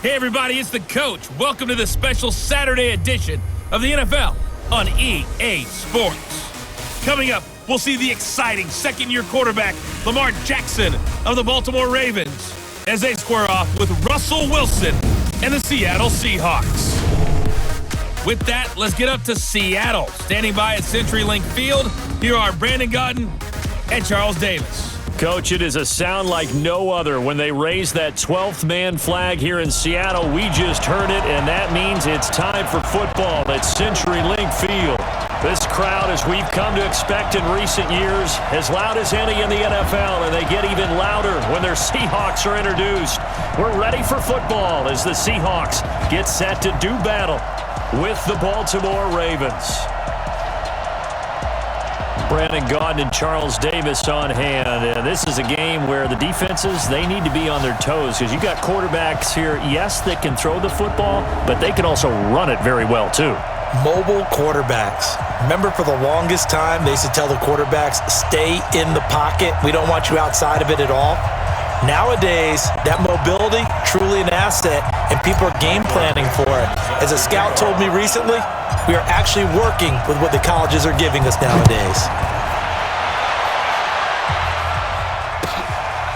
Hey everybody, it's the coach. Welcome to this special Saturday edition of the NFL on EA Sports. Coming up, we'll see the exciting second-year quarterback Lamar Jackson of the Baltimore Ravens as they square off with Russell Wilson and the Seattle Seahawks. With that, let's get up to Seattle. Standing by at CenturyLink Field, here are Brandon Gaudin and Charles Davis. Coach, it is a sound like no other when they raise that 12th man flag here in Seattle. We just heard it, and that means it's time for football at CenturyLink Field. This crowd, as we've come to expect in recent years, as loud as any in the NFL, and they get even louder when their Seahawks are introduced. We're ready for football as the Seahawks get set to do battle with the Baltimore Ravens. Brandon Gaudin and Charles Davis on hand. This is a game where the defenses, they need to be on their toes because you got quarterbacks here, yes, that can throw the football, but they can also run it very well too. Mobile quarterbacks. Remember, for the longest time, they used to tell the quarterbacks, stay in the pocket. We don't want you outside of it at all. Nowadays, that mobility, truly an asset, and people are game planning for it. As a scout told me recently, we are actually working with what the colleges are giving us nowadays.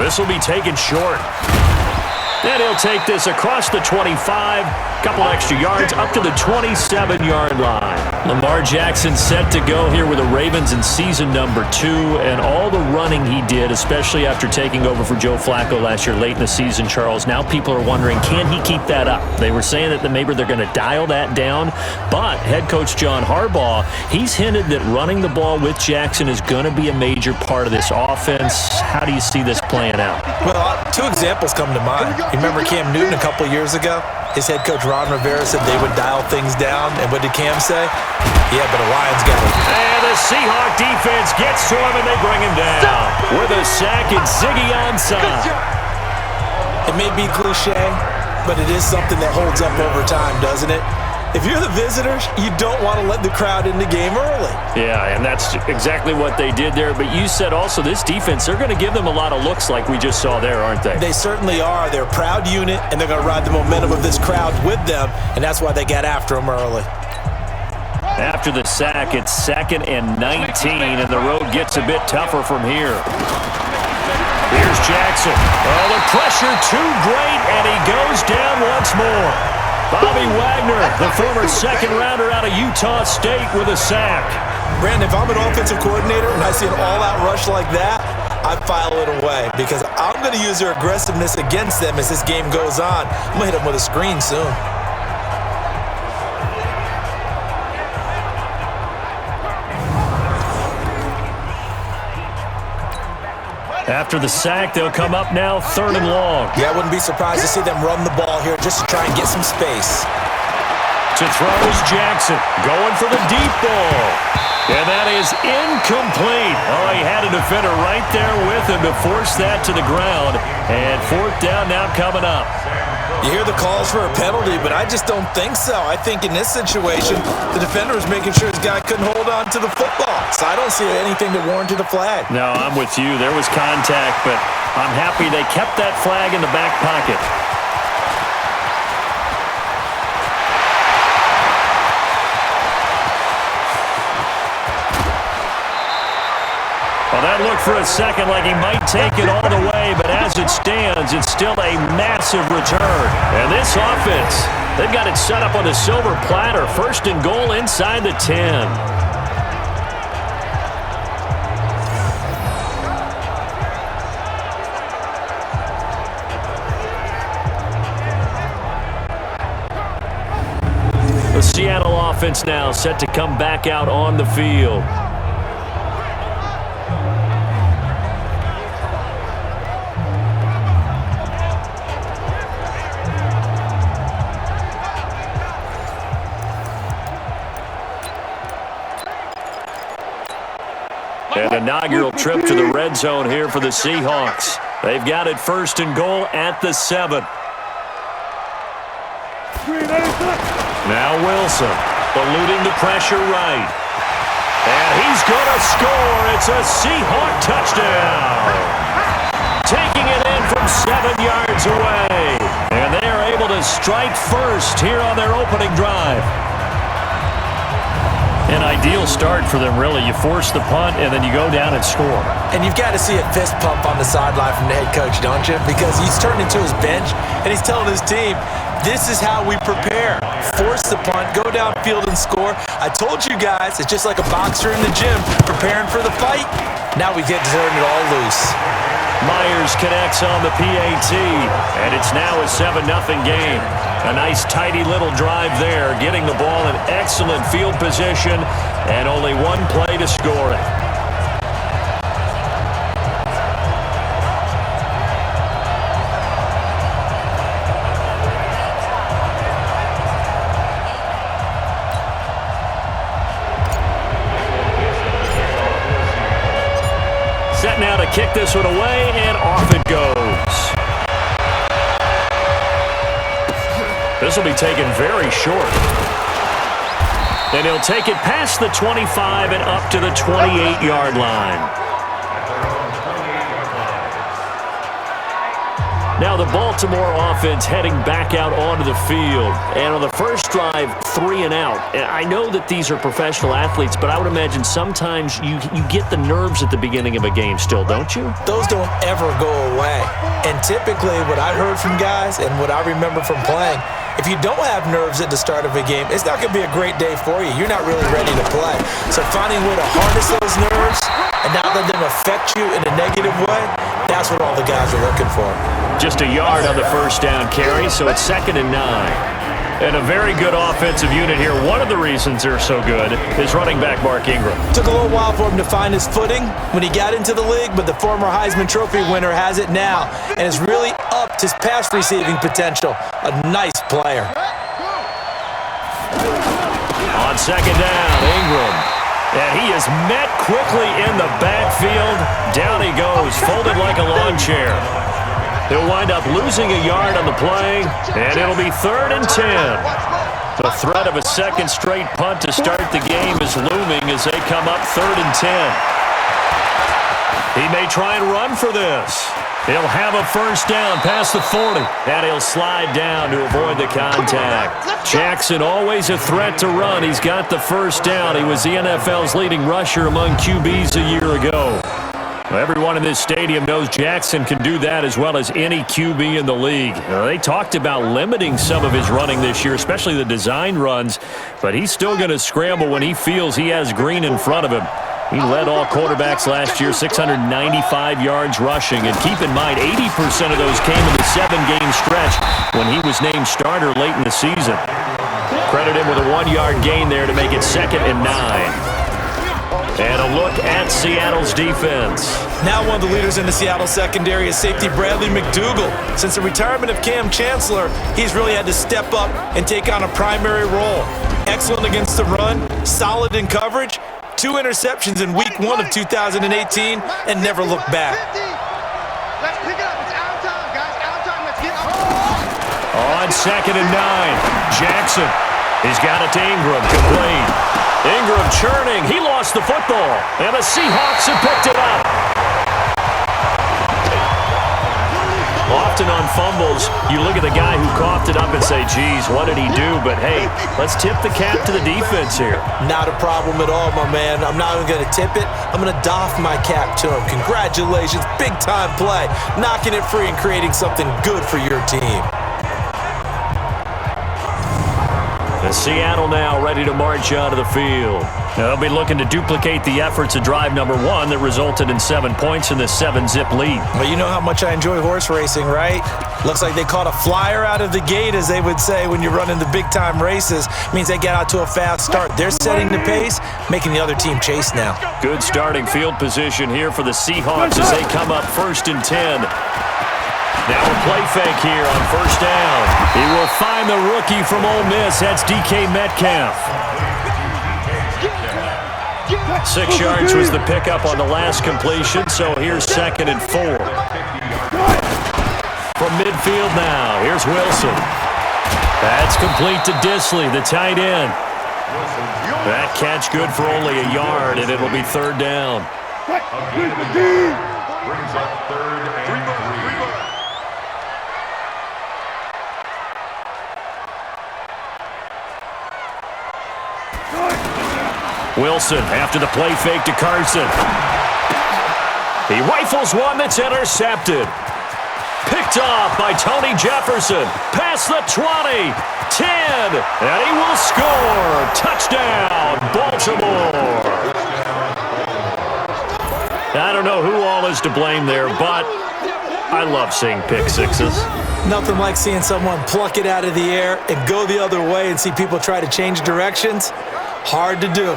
This will be taken short. And he'll take this across the 25, couple extra yards, up to the 27-yard line. Lamar Jackson set to go here with the Ravens in season number 2, and all the running he did, especially after taking over for Joe Flacco last year late in the season, Charles. Now people are wondering, can he keep that up? They were saying that maybe they're going to dial that down, but head coach John Harbaugh, he's hinted that running the ball with Jackson is going to be a major part of this offense. How do you see this playing out? Well, 2 examples come to mind. You remember Cam Newton a couple years ago? His head coach Ron Rivera said they would dial things down. And what did Cam say? Yeah, but the Lions got him. And the Seahawk defense gets to him, and they bring him down with a sack and Ziggy onside. It may be cliche, but it is something that holds up over time, doesn't it? If you're the visitors, you don't want to let the crowd in the game early. Yeah, and that's exactly what they did there. But you said also this defense, they're going to give them a lot of looks like we just saw there, aren't they? They certainly are. They're a proud unit, and they're going to ride the momentum of this crowd with them, and that's why they got after them early. After the sack, it's 2nd and 19, and the road gets a bit tougher from here. Here's Jackson. Oh, the pressure too great, and he goes down once more. Bobby Wagner, the former second-rounder out of Utah State, with a sack. Brandon, if I'm an offensive coordinator and I see an all-out rush like that, I file it away because I'm going to use their aggressiveness against them as this game goes on. I'm going to hit them with a screen soon. After the sack, they'll come up now 3rd and long. Yeah, I wouldn't be surprised to see them run the ball here just to try and get some space. To throw is Jackson, going for the deep ball. And that is incomplete. Oh, he had a defender right there with him to force that to the ground. And 4th down now coming up. You hear the calls for a penalty, but I just don't think so. I think in this situation, the defender was making sure his guy couldn't hold on to the football. So I don't see anything that warranted a flag. No, I'm with you. There was contact, but I'm happy they kept that flag in the back pocket. Well, that looked for a second like he might take it all the way, but as it stands, it's still a massive return. And this offense, they've got it set up on a silver platter. 1st and goal inside the 10. The Seattle offense now set to come back out on the field. An inaugural trip to the red zone here for the Seahawks. They've got it 1st and goal at the 7. Now Wilson, eluding the pressure right. And he's going to score. It's a Seahawk touchdown. Taking it in from 7 yards away. And they are able to to strike first here on their opening drive. An ideal start for them, really. You force the punt, and then you go down and score. And you've got to see a fist pump on the sideline from the head coach, don't you? Because he's turned into his bench, and he's telling his team, this is how we prepare. Force the punt, go downfield and score. I told you guys, it's just like a boxer in the gym preparing for the fight. Now we get to turn it all loose. Myers connects on the PAT, and it's now a 7-0 game. A nice, tidy little drive there, getting the ball in excellent field position, and only one play to score it. Set now to kick this one away, and off it goes. This will be taken very short. And he'll take it past the 25 and up to the 28-yard line. Now the Baltimore offense heading back out onto the field. And on the first drive, 3 and out. And I know that these are professional athletes, but I would imagine sometimes you get the nerves at the beginning of a game still, don't you? Those don't ever go away. And typically what I heard from guys and what I remember from playing, if you don't have nerves at the start of a game, it's not going to be a great day for you. You're not really ready to play. So finding a way to harness those nerves and not let them affect you in a negative way, that's what all the guys are looking for. Just a yard on the first down carry, so it's 2nd and 9. And a very good offensive unit here. One of the reasons they're so good is running back Mark Ingram. Took a little while for him to find his footing when he got into the league, but the former Heisman Trophy winner has it now and has really upped his pass receiving potential. A nice player. On 2nd down, Ingram. And he is met quickly in the backfield. Down he goes, folded like a lawn chair. He'll wind up losing a yard on the play, and it'll be 3rd and 10. The threat of a second straight punt to start the game is looming as they come up 3rd and 10. He may try and run for this. He'll have a first down past the 40, and he'll slide down to avoid the contact. Jackson always a threat to run. He's got the first down. He was the NFL's leading rusher among QBs a year ago. Everyone in this stadium knows Jackson can do that as well as any QB in the league. They talked about limiting some of his running this year, especially the design runs, but he's still going to scramble when he feels he has green in front of him. He led all quarterbacks last year, 695 yards rushing. And keep in mind, 80% of those came in the 7-game stretch when he was named starter late in the season. Credit him with a 1-yard gain there to make it 2nd and 9. And a look at Seattle's defense. Now one of the leaders in the Seattle secondary is safety Bradley McDougald. Since the retirement of Cam Chancellor, he's really had to step up and take on a primary role. Excellent against the run, solid in coverage, 2 interceptions in week 1 of 2018, and never looked back. Let's pick it up. It's out of time, guys. Out of time. Let's get up. On 2nd and 9, Jackson. He's got it to Ingram, complete. Ingram churning. He lost the football, and the Seahawks have picked it up. Often on fumbles, you look at the guy who coughed it up and say, geez, what did he do? But, hey, let's tip the cap to the defense here. Not a problem at all, my man. I'm not even going to tip it. I'm going to doff my cap to him. Congratulations. Big-time play. Knocking it free and creating something good for your team. And Seattle now ready to march onto the field. They'll be looking to duplicate the efforts of drive number 1 that resulted in 7 points in the 7-zip lead. Well, you know how much I enjoy horse racing, right? Looks like they caught a flyer out of the gate, as they would say when you're running the big-time races. Means they get out to a fast start. They're setting the pace, making the other team chase now. Good starting field position here for the Seahawks as they come up 1st and 10. Now a play fake here on 1st down. He will find the rookie from Ole Miss. That's DK Metcalf. 6 yards was the pickup on the last completion, so here's 2nd and 4. From midfield now, here's Wilson. That's complete to Disley, the tight end. That catch good for only a yard, and it'll be 3rd down. Brings up 3rd and 3. Wilson after the play fake to Carson. He rifles one that's intercepted. Picked off by Tony Jefferson. Past the 20, 10, and he will score. Touchdown, Baltimore. I don't know who all is to blame there, but I love seeing pick sixes. Nothing like seeing someone pluck it out of the air and go the other way and see people try to change directions. Hard to do.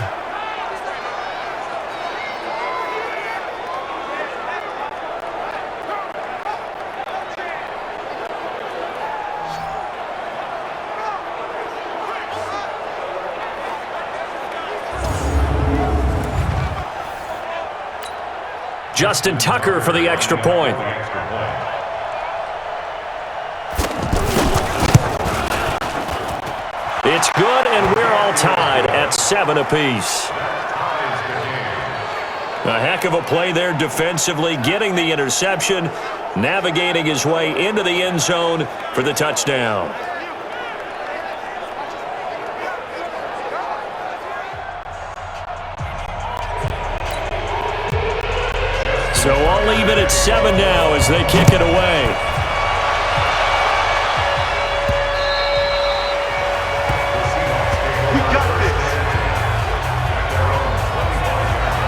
Justin Tucker for the extra point. It's good, and we're all tied at 7 apiece. A heck of a play there defensively, getting the interception, navigating his way into the end zone for the touchdown. So all even at 7 now as they kick it away.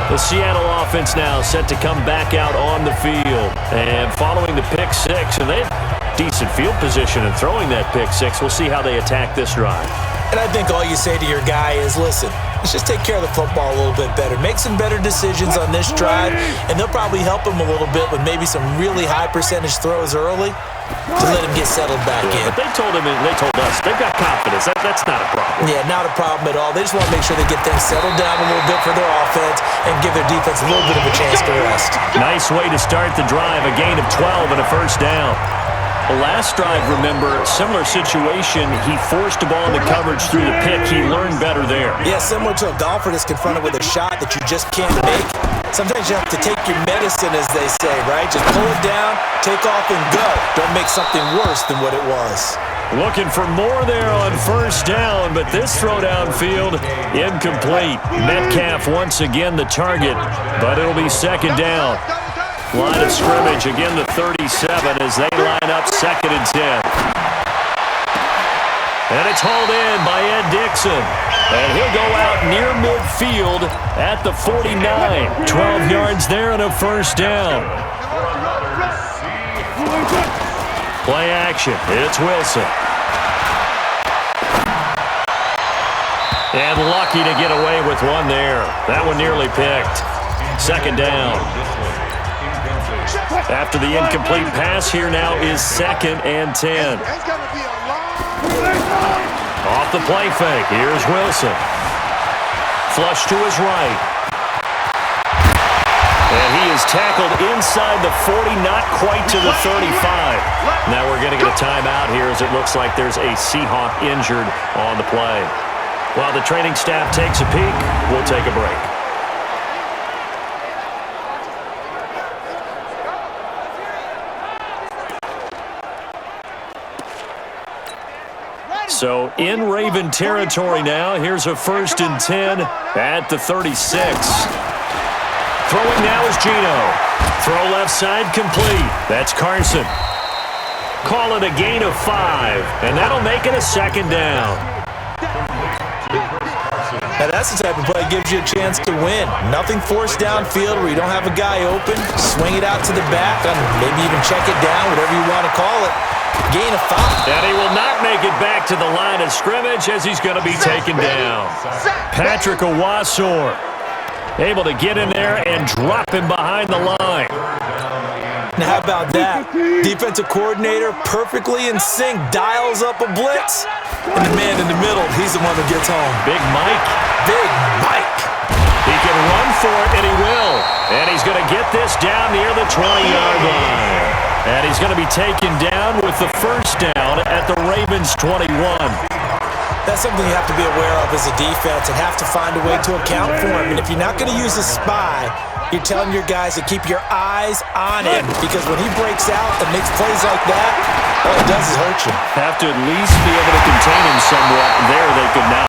The Seattle offense now set to come back out on the field. And following the pick six, and they have decent field position in throwing that pick six. We'll see how they attack this drive. And I think all you say to your guy is, listen, let's just take care of the football a little bit better. Make some better decisions on this drive, and they'll probably help him a little bit with maybe some really high percentage throws early to let him get settled back in. But they told him and they told us they've got confidence. That's not a problem. Yeah, not a problem at all. They just want to make sure they get things settled down a little bit for their offense and give their defense a little bit of a chance to rest. Nice way to start the drive. A gain of 12 and a first down. The last drive, remember, similar situation. He forced the ball into coverage through the pick. He learned better there. Yeah, similar to a golfer that's confronted with a shot that you just can't make. Sometimes you have to take your medicine, as they say, right? Just pull it down, take off, and go. Don't make something worse than what it was. Looking for more there on first down, but this throw downfield, incomplete. Metcalf once again the target, but it'll be second down. Line of scrimmage, again the 37 as they line up 2nd and 10. And it's hauled in by Ed Dixon. And he'll go out near midfield at the 49. 12 yards there and a first down. Play action. It's Wilson. And lucky to get away with one there. That one nearly picked. Second down. After the incomplete pass, here now is 2nd and 10. Off the play fake, here's Wilson. Flush to his right. And he is tackled inside the 40, not quite to the 35. Now we're going to get a timeout here as it looks like there's a Seahawk injured on the play. While the training staff takes a peek, we'll take a break. So in Raven territory now. Here's a 1st and 10 at the 36. Throwing now is Gino. Throw left side complete. That's Carson. Call it a gain of 5, and that'll make it a 2nd down. Now that's the type of play that gives you a chance to win. Nothing forced downfield where you don't have a guy open. Swing it out to the back, and maybe even check it down, whatever you want to call it. Gain of 5. And he will not make it back to the line of scrimmage as he's going to be taken down. Patrick Owasor able to get in there and drop him behind the line. Now how about that? Defensive coordinator perfectly in sync, dials up a blitz. And the man in the middle, he's the one that gets home. Big Mike. Big Mike. He can run for it, and he will. And he's going to get this down near the 20-yard line. And he's going to be taken down with the first down at the Ravens' 21. That's something you have to be aware of as a defense and have to find a way to account for him. And if you're not going to use a spy, you're telling your guys to keep your eyes on him, because when he breaks out and makes plays like that, all it does is hurt you. Have to at least be able to contain him somewhat. There they could not.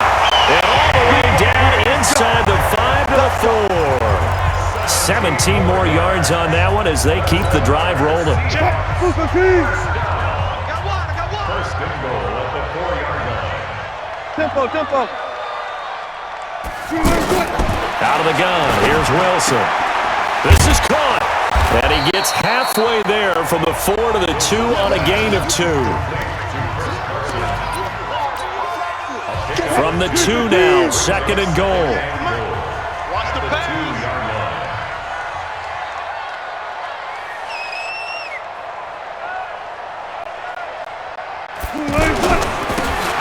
And all the way down inside the 5 to the 4. 17 more yards on that one as they keep the drive rolling. I got one. First and goal at the 4-yard line. Tempo. Out of the gun, here's Wilson. This is caught. And he gets halfway there from the 4 to the 2 on a gain of 2. From the 2 now, second and goal. Watch the pass.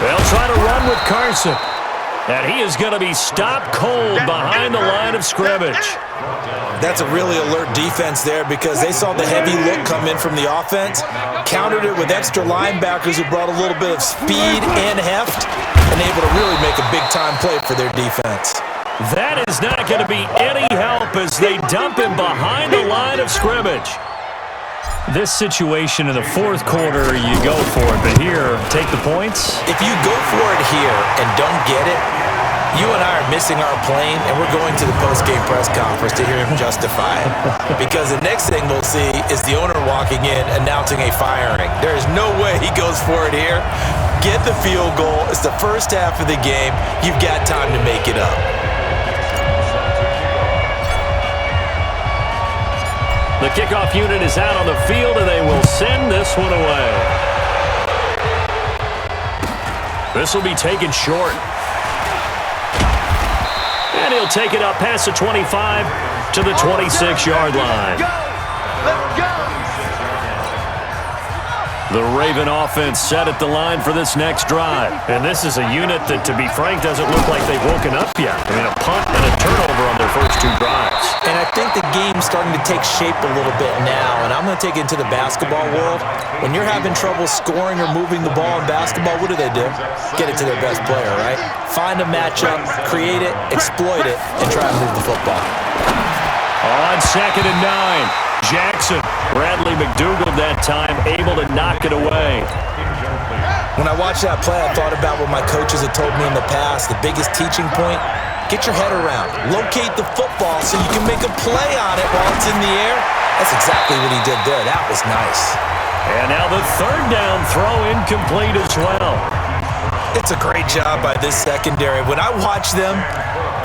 They'll try to run with Carson. And he is going to be stopped cold behind the line of scrimmage. That's a really alert defense there because they saw the heavy look come in from the offense, countered it with extra linebackers who brought a little bit of speed and heft, and able to really make a big-time play for their defense. That is not going to be any help as they dump him behind the line of scrimmage. This situation in the fourth quarter, you go for it, but here, take the points. If you go for it here and don't get it, you and I are missing our plane, and we're going to the post-game press conference to hear him justify it. Because the next thing we'll see is the owner walking in announcing a firing. There is no way he goes for it here. Get the field goal. It's the first half of the game. You've got time to make it up. The kickoff unit is out on the field, and they will send this one away. This will be taken short. And he'll take it up past the 25 to the 26-yard line. Let's go. The Raven offense set at the line for this next drive. And this is a unit that, to be frank, doesn't look like they've woken up yet. I mean, a punt and a turnover on their first 2 drives. And I think the game's starting to take shape a little bit now, and I'm going to take it into the basketball world. When you're having trouble scoring or moving the ball in basketball, what do? Get it to their best player, right? Find a matchup, create it, exploit it, and try and move the football. On second and 9. Jackson, Bradley McDougald that time, able to knock it away. When I watched that play, I thought about what my coaches had told me in the past. The biggest teaching point, get your head around. Locate the football so you can make a play on it while it's in the air. That's exactly what he did there. That was nice. And now the third down throw incomplete as well. It's a great job by this secondary. When I watch them,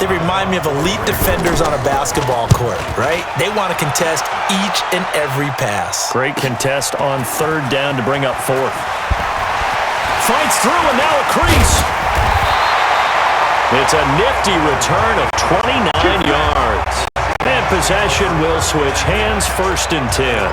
they remind me of elite defenders on a basketball court, right? They want to contest each and every pass. Great contest on third down to bring up fourth. Fights through and now a crease. It's a nifty return of 29 yards. And possession will switch hands, first and 10.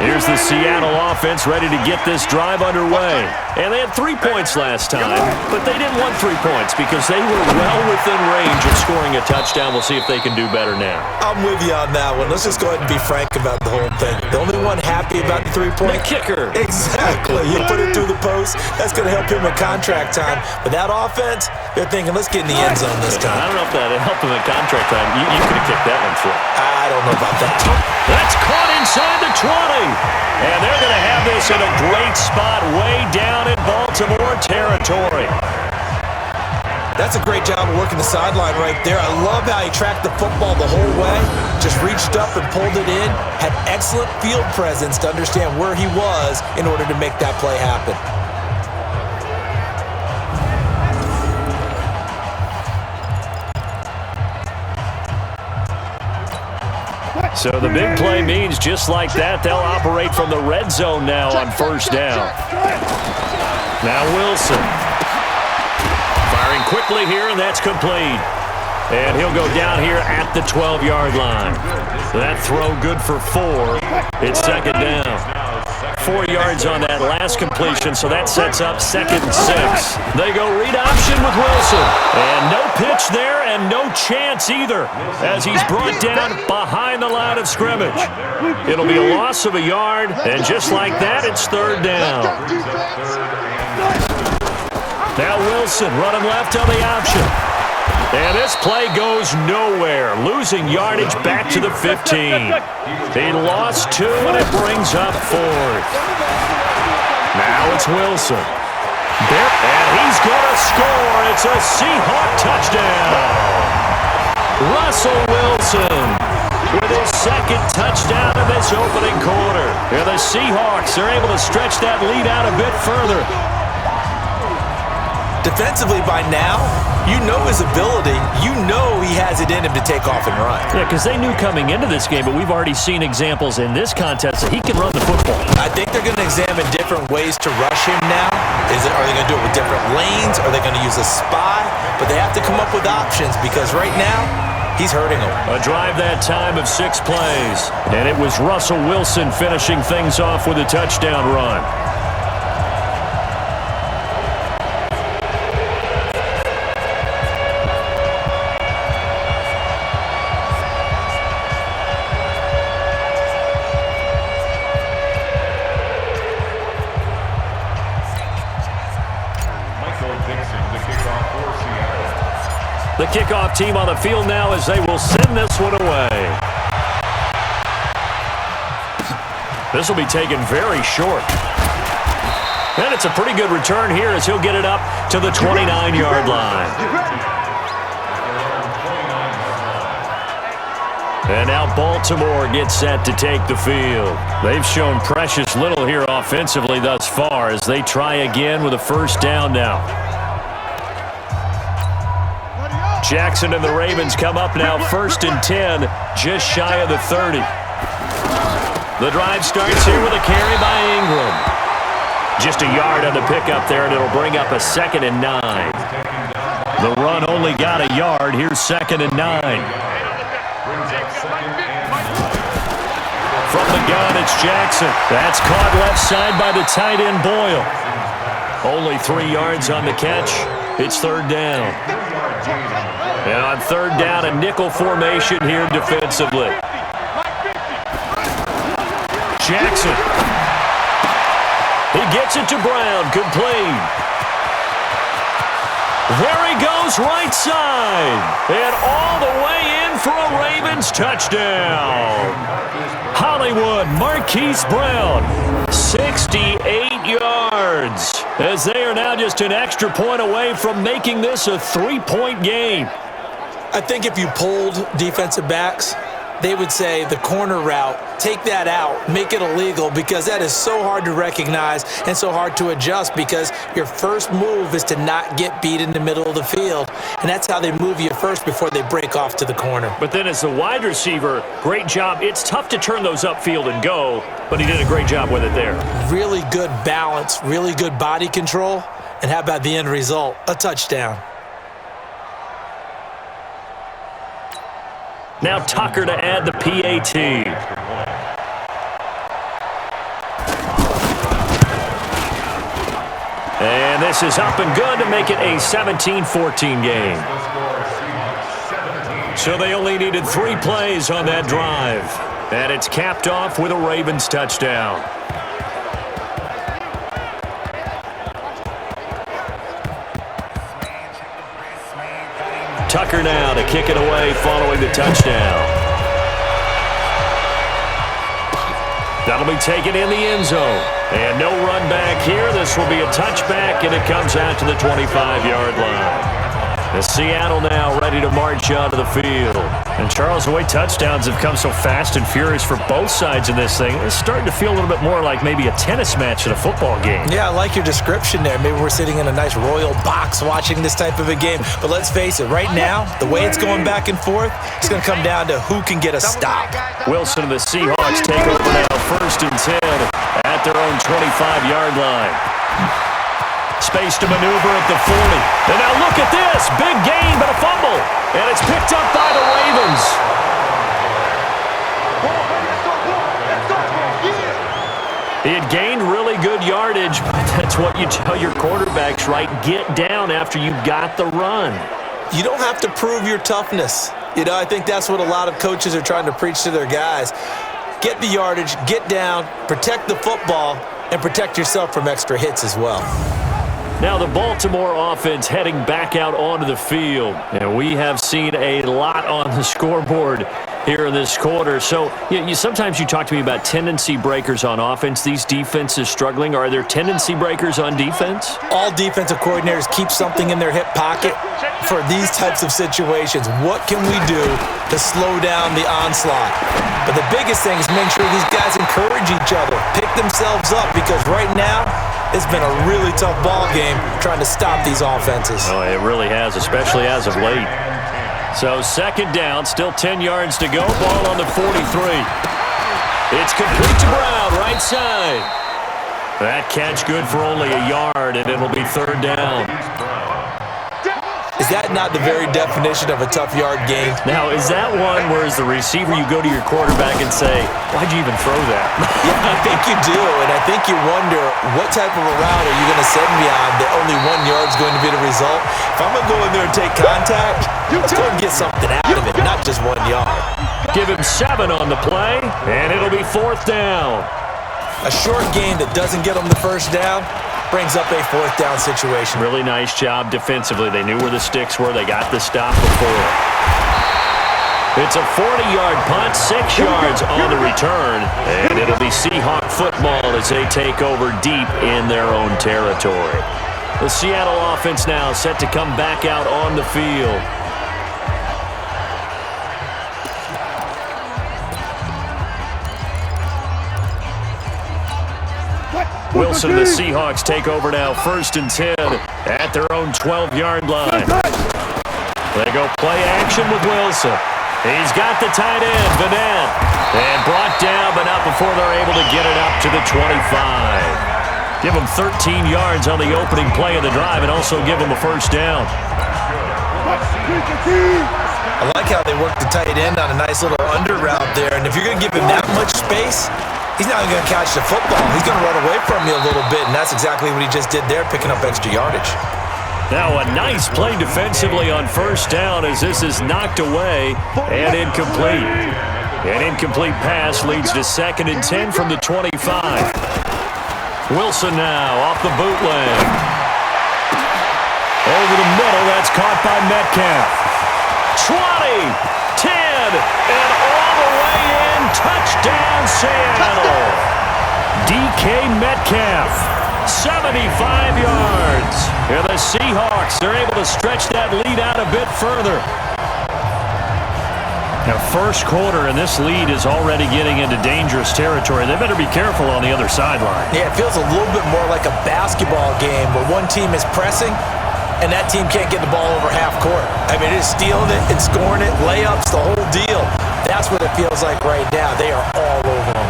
Here's the Seattle offense ready to get this drive underway. And they had 3 points last time, but they didn't want 3 points because they were well within range of scoring a touchdown. We'll see if they can do better now. I'm with you on that one. Let's just go ahead and be frank about the whole thing. The only one happy about the 3-point? The kicker. Exactly. You put it through the post. That's going to help him at contract time. But that offense, they're thinking, let's get in the end zone this time. I don't know if that helped him at contract time. You could have kicked that one through. I don't know about that. That's caught inside the 20. And they're going to have this in a great spot way down in Baltimore territory. That's a great job of working the sideline right there. I love how he tracked the football the whole way, just reached up and pulled it in, had excellent field presence to understand where he was in order to make that play happen. So the big play means just like that, they'll operate from the red zone now on first down. Now Wilson. Firing quickly here, and that's complete. And he'll go down here at the 12-yard line. That throw good for 4. It's second down. 4 yards on that last completion, so that sets up second and 6. They go read option with Wilson. And no pitch there and no chance either as he's brought down behind the line of scrimmage. It'll be a loss of a yard, and just like that, it's third down. Now Wilson running left on the option. And this play goes nowhere, losing yardage back to the 15. He lost 2, and it brings up 4th. Now it's Wilson. And he's going to score. It's a Seahawk touchdown. Russell Wilson with his second touchdown of this opening quarter. And the Seahawks are able to stretch that lead out a bit further. Defensively by now, you know his ability. You know he has it in him to take off and run. Yeah, because they knew coming into this game, but we've already seen examples in this contest that he can run the football. I think they're going to examine different ways to rush him now. Are they going to do it with different lanes? Are they going to use a spy? But they have to come up with options because right now, he's hurting them. A drive that time of 6 plays. And it was Russell Wilson finishing things off with a touchdown run. The kickoff team on the field now as they will send this one away. This will be taken very short. And it's a pretty good return here as he'll get it up to the 29-yard line. And now Baltimore gets set to take the field. They've shown precious little here offensively thus far as they try again with a first down now. Jackson and the Ravens come up now 1st and 10, just shy of the 30. The drive starts here with a carry by Ingram. Just a yard on the pickup there, and it'll bring up a 2nd and 9. The run only got a yard. Here's 2nd and 9. From the gun, it's Jackson. That's caught left side by the tight end Boyle. Only 3 yards on the catch. It's 3rd down. And on 3rd down, a nickel formation here defensively. Jackson. He gets it to Brown. Complete. There he goes, right side. And all the way in for a Ravens touchdown. Hollywood, Marquise Brown, 68 yards. As they are now just an extra point away from making this a 3-point game. I think if you polled defensive backs, they would say the corner route, take that out, make it illegal, because that is so hard to recognize and so hard to adjust because your first move is to not get beat in the middle of the field. And that's how they move you first before they break off to the corner. But then as the wide receiver, great job. It's tough to turn those upfield and go, but he did a great job with it there. Really good balance, really good body control. And how about the end result? A touchdown. Now Tucker to add the PAT. And this is up and good to make it a 17-14 game. So they only needed 3 plays on that drive. And it's capped off with a Ravens touchdown. Tucker now to kick it away following the touchdown. That'll be taken in the end zone. And no run back here. This will be a touchback, and it comes out to the 25-yard line. As Seattle now ready to march onto the field. And Charles, the way touchdowns have come so fast and furious for both sides in this thing, it's starting to feel a little bit more like maybe a tennis match at a football game. Yeah, I like your description there. Maybe we're sitting in a nice royal box watching this type of a game. But let's face it, right now, the way it's going back and forth, it's going to come down to who can get a stop. Wilson and the Seahawks take over now 1st and 10 at their own 25-yard line. Space to maneuver at the 40. And now look at this. Big gain, but a fumble. And it's picked up by the Ravens. He had gained really good yardage, but that's what you tell your quarterbacks, right? Get down after you got the run. You don't have to prove your toughness. You know, I think that's what a lot of coaches are trying to preach to their guys. Get the yardage, get down, protect the football, and protect yourself from extra hits as well. Now the Baltimore offense heading back out onto the field. And we have seen a lot on the scoreboard here in this quarter. So sometimes you talk to me about tendency breakers on offense. These defenses struggling. Are there tendency breakers on defense? All defensive coordinators keep something in their hip pocket for these types of situations. What can we do to slow down the onslaught? But the biggest thing is make sure these guys encourage each other, pick themselves up, because right now it's been a really tough ball game trying to stop these offenses. Oh, it really has, especially as of late. So second down, still 10 yards to go. Ball on the 43. It's complete to Brown, right side. That catch good for only a yard, and it'll be third down. Is that not the very definition of a tough yard gain? Now, is that one where as the receiver you go to your quarterback and say, why'd you even throw that? Yeah, I think you do, and I think you wonder what type of a route are you going to send me on that only 1 yard's going to be the result? If I'm going to go in there and take contact, let's go and get something out of it, not just 1 yard. Give him 7 on the play, and it'll be fourth down. A short gain that doesn't get them the first down brings up a fourth down situation. Really nice job defensively. They knew where the sticks were. They got the stop before. It's a 40-yard punt, 6 yards on the return, and it'll be Seahawk football as they take over deep in their own territory. The Seattle offense now set to come back out on the field. Wilson and the Seahawks take over now, 1st and 10 at their own 12-yard line. They go play action with Wilson. He's got the tight end, Vanette, and brought down, but not before they're able to get it up to the 25. Give them 13 yards on the opening play of the drive and also give them a first down. I like how they work the tight end on a nice little under route there, and if you're going to give him that much space, he's not going to catch the football. He's going to run away from you a little bit, and that's exactly what he just did there, picking up extra yardage. Now a nice play defensively on first down as this is knocked away and incomplete. An incomplete pass leads to 2nd and 10 from the 25. Wilson now off the bootleg. Over the middle, that's caught by Metcalf. 20, 10, and all the way in. Touchdown, Seattle. DK Metcalf, 75 yards. And the Seahawks, they're able to stretch that lead out a bit further. Now, first quarter, and this lead is already getting into dangerous territory. They better be careful on the other sideline. Yeah, it feels a little bit more like a basketball game where one team is pressing and that team can't get the ball over half court. I mean, it's stealing it, it's scoring it, layups, the whole deal. That's what it feels like right now. They are all over them.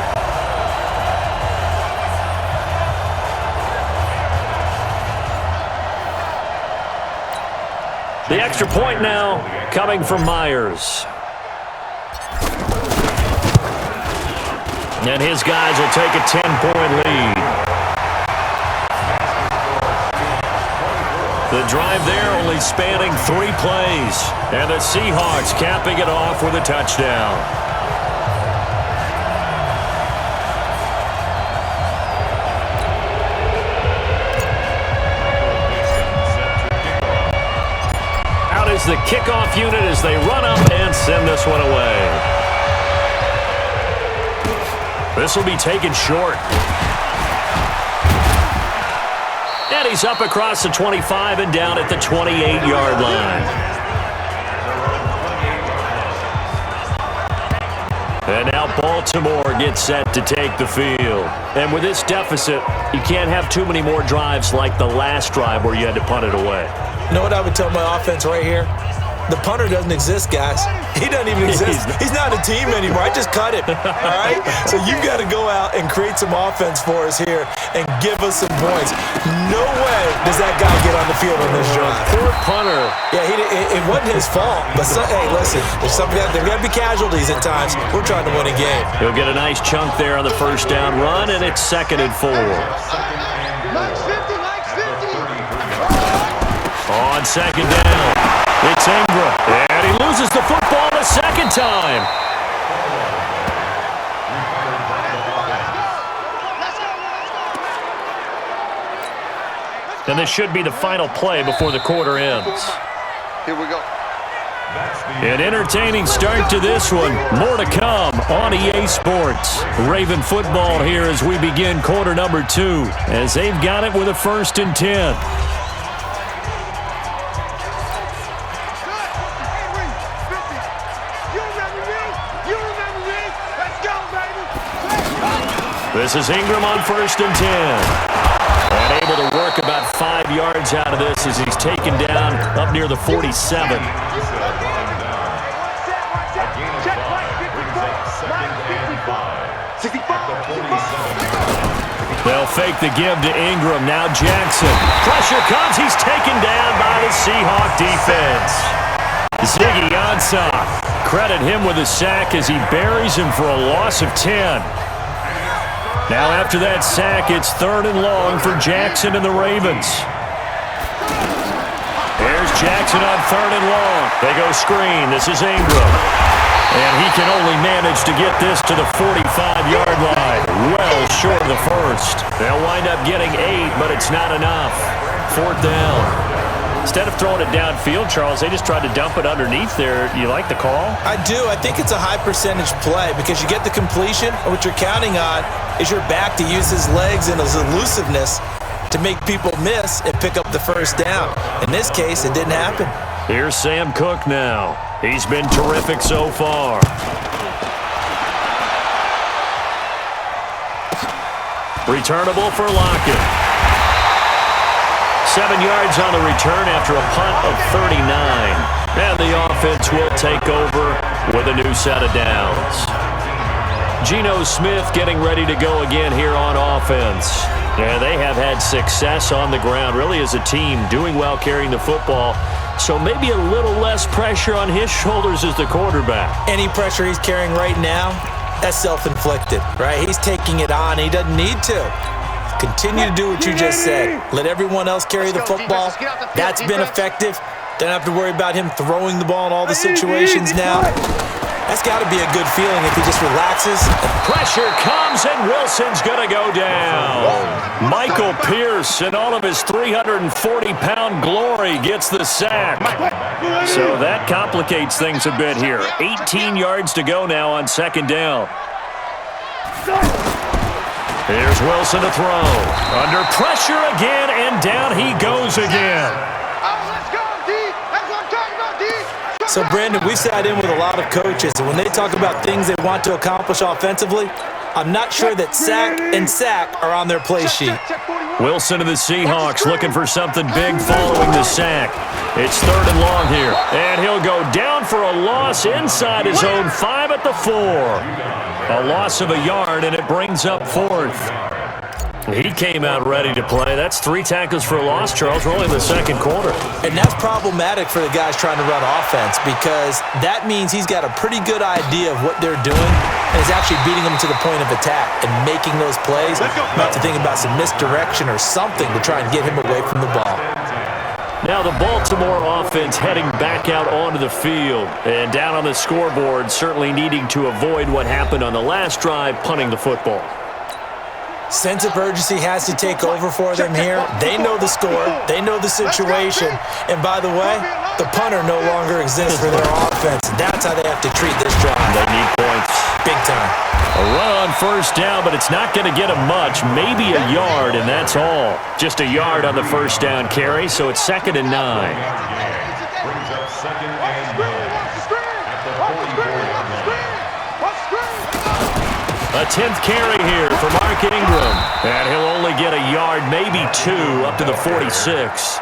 The extra point now coming from Myers. And his guys will take a 10-point lead. The drive there only spanning 3 plays. And the Seahawks capping it off with a touchdown. Out is the kickoff unit as they run up and send this one away. This will be taken short. And he's up across the 25 and down at the 28-yard line. And now Baltimore gets set to take the field. And with this deficit, you can't have too many more drives like the last drive where you had to punt it away. You know what I would tell my offense right here? The punter doesn't exist, guys. He doesn't even exist. He's not a team anymore. I just cut it, all right? So you've got to go out and create some offense for us here and give us some points. No way does that guy get on the field on this drive. Poor punter. Yeah, it wasn't his fault. But, hey, listen, there's got to be casualties at times. We're trying to win a game. He'll get a nice chunk there on the first down run, and it's 2nd and 4. Max 50, Max 50. On 2nd down. It's Ingram, and he loses the football the 2nd time. And this should be the final play before the quarter ends. Here we go. An entertaining start to this one. More to come on EA Sports. Raven football here as we begin quarter number 2, as they've got it with a 1st and 10. This is Ingram on 1st and 10. And able to work about 5 yards out of this as he's taken down up near the 47. They'll fake the give to Ingram. Now Jackson. Pressure comes. He's taken down by the Seahawk defense. Ziggy Ansah. Credit him with a sack as he buries him for a loss of 10. Now after that sack, it's 3rd and long for Jackson and the Ravens. Here's Jackson on 3rd and long. They go screen. This is Ingram. And he can only manage to get this to the 45-yard line. Well short of the 1st. They'll wind up getting 8, but it's not enough. 4th down. Instead of throwing it downfield, Charles, they just tried to dump it underneath there. You like the call? I do. I think it's a high-percentage play because you get the completion, and what you're counting on is your back to use his legs and his elusiveness to make people miss and pick up the 1st down. In this case, it didn't happen. Here's Sam Cook now. He's been terrific so far. Returnable for Lockett. 7 yards on the return after a punt of 39. And the offense will take over with a new set of downs. Geno Smith getting ready to go again here on offense. Yeah, they have had success on the ground, really as a team, doing well carrying the football. So maybe a little less pressure on his shoulders as the quarterback. Any pressure he's carrying right now, that's self-inflicted, right? He's taking it on. He doesn't need to. Continue to do what you just said. Let everyone else carry the football. That's been effective. Don't have to worry about him throwing the ball in all the situations now. That's got to be a good feeling if he just relaxes. Pressure comes, and Wilson's going to go down. Michael Pierce, in all of his 340-pound glory, gets the sack. So that complicates things a bit here. 18 yards to go now on 2nd down. Here's Wilson to throw. Under pressure again, and down he goes again. So, Brandon, we sat in with a lot of coaches, and when they talk about things they want to accomplish offensively, I'm not sure that sack and sack are on their play sheet. Wilson of the Seahawks looking for something big following the sack. It's 3rd and long here, and he'll go down for a loss inside his own 5 at the 4. A loss of a yard, and it brings up 4th. He came out ready to play. That's 3 tackles for a loss, Charles. We're only in the 2nd quarter. And that's problematic for the guys trying to run offense because that means he's got a pretty good idea of what they're doing and is actually beating them to the point of attack and making those plays. Not to think about some misdirection or something to try and get him away from the ball. Now the Baltimore offense heading back out onto the field. And down on the scoreboard, certainly needing to avoid what happened on the last drive, punting the football. Sense of urgency has to take over for them here. They know the score. They know the situation. And by the way, the punter no longer exists for their offense. That's how they have to treat this drive. They need points. Big time. A run on 1st down, but it's not going to get them much. Maybe a yard, and that's all. Just a yard on the 1st down carry, so it's 2nd and 9. Brings up 2nd and 9 at the 44-yard line. A 10th carry here for Mark Ingram. And he'll only get a yard, maybe 2, up to the 46.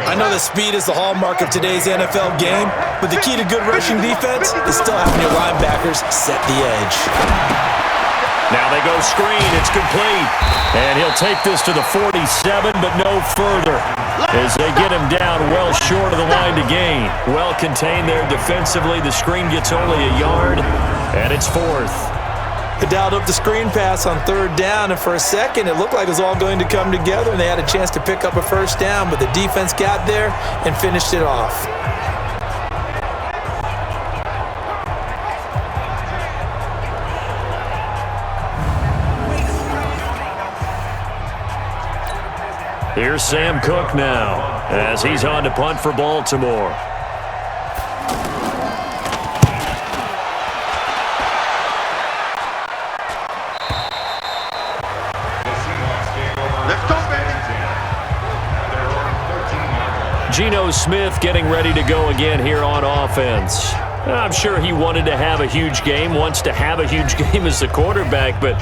I know that speed is the hallmark of today's NFL game, but the key to good rushing defense is still having your linebackers set the edge. Now they go screen. It's complete. And he'll take this to the 47, but no further as they get him down well short of the line to gain. Well contained there defensively. The screen gets only a yard, and it's 4th. They dialed up the screen pass on 3rd down, and for a second it looked like it was all going to come together, and they had a chance to pick up a 1st down, but the defense got there and finished it off. Here's Sam Cook now. as he's on to punt for Baltimore. Geno Smith getting ready to go again here on offense. I'm sure he wanted to have a huge game, wants to have a huge game as the quarterback, but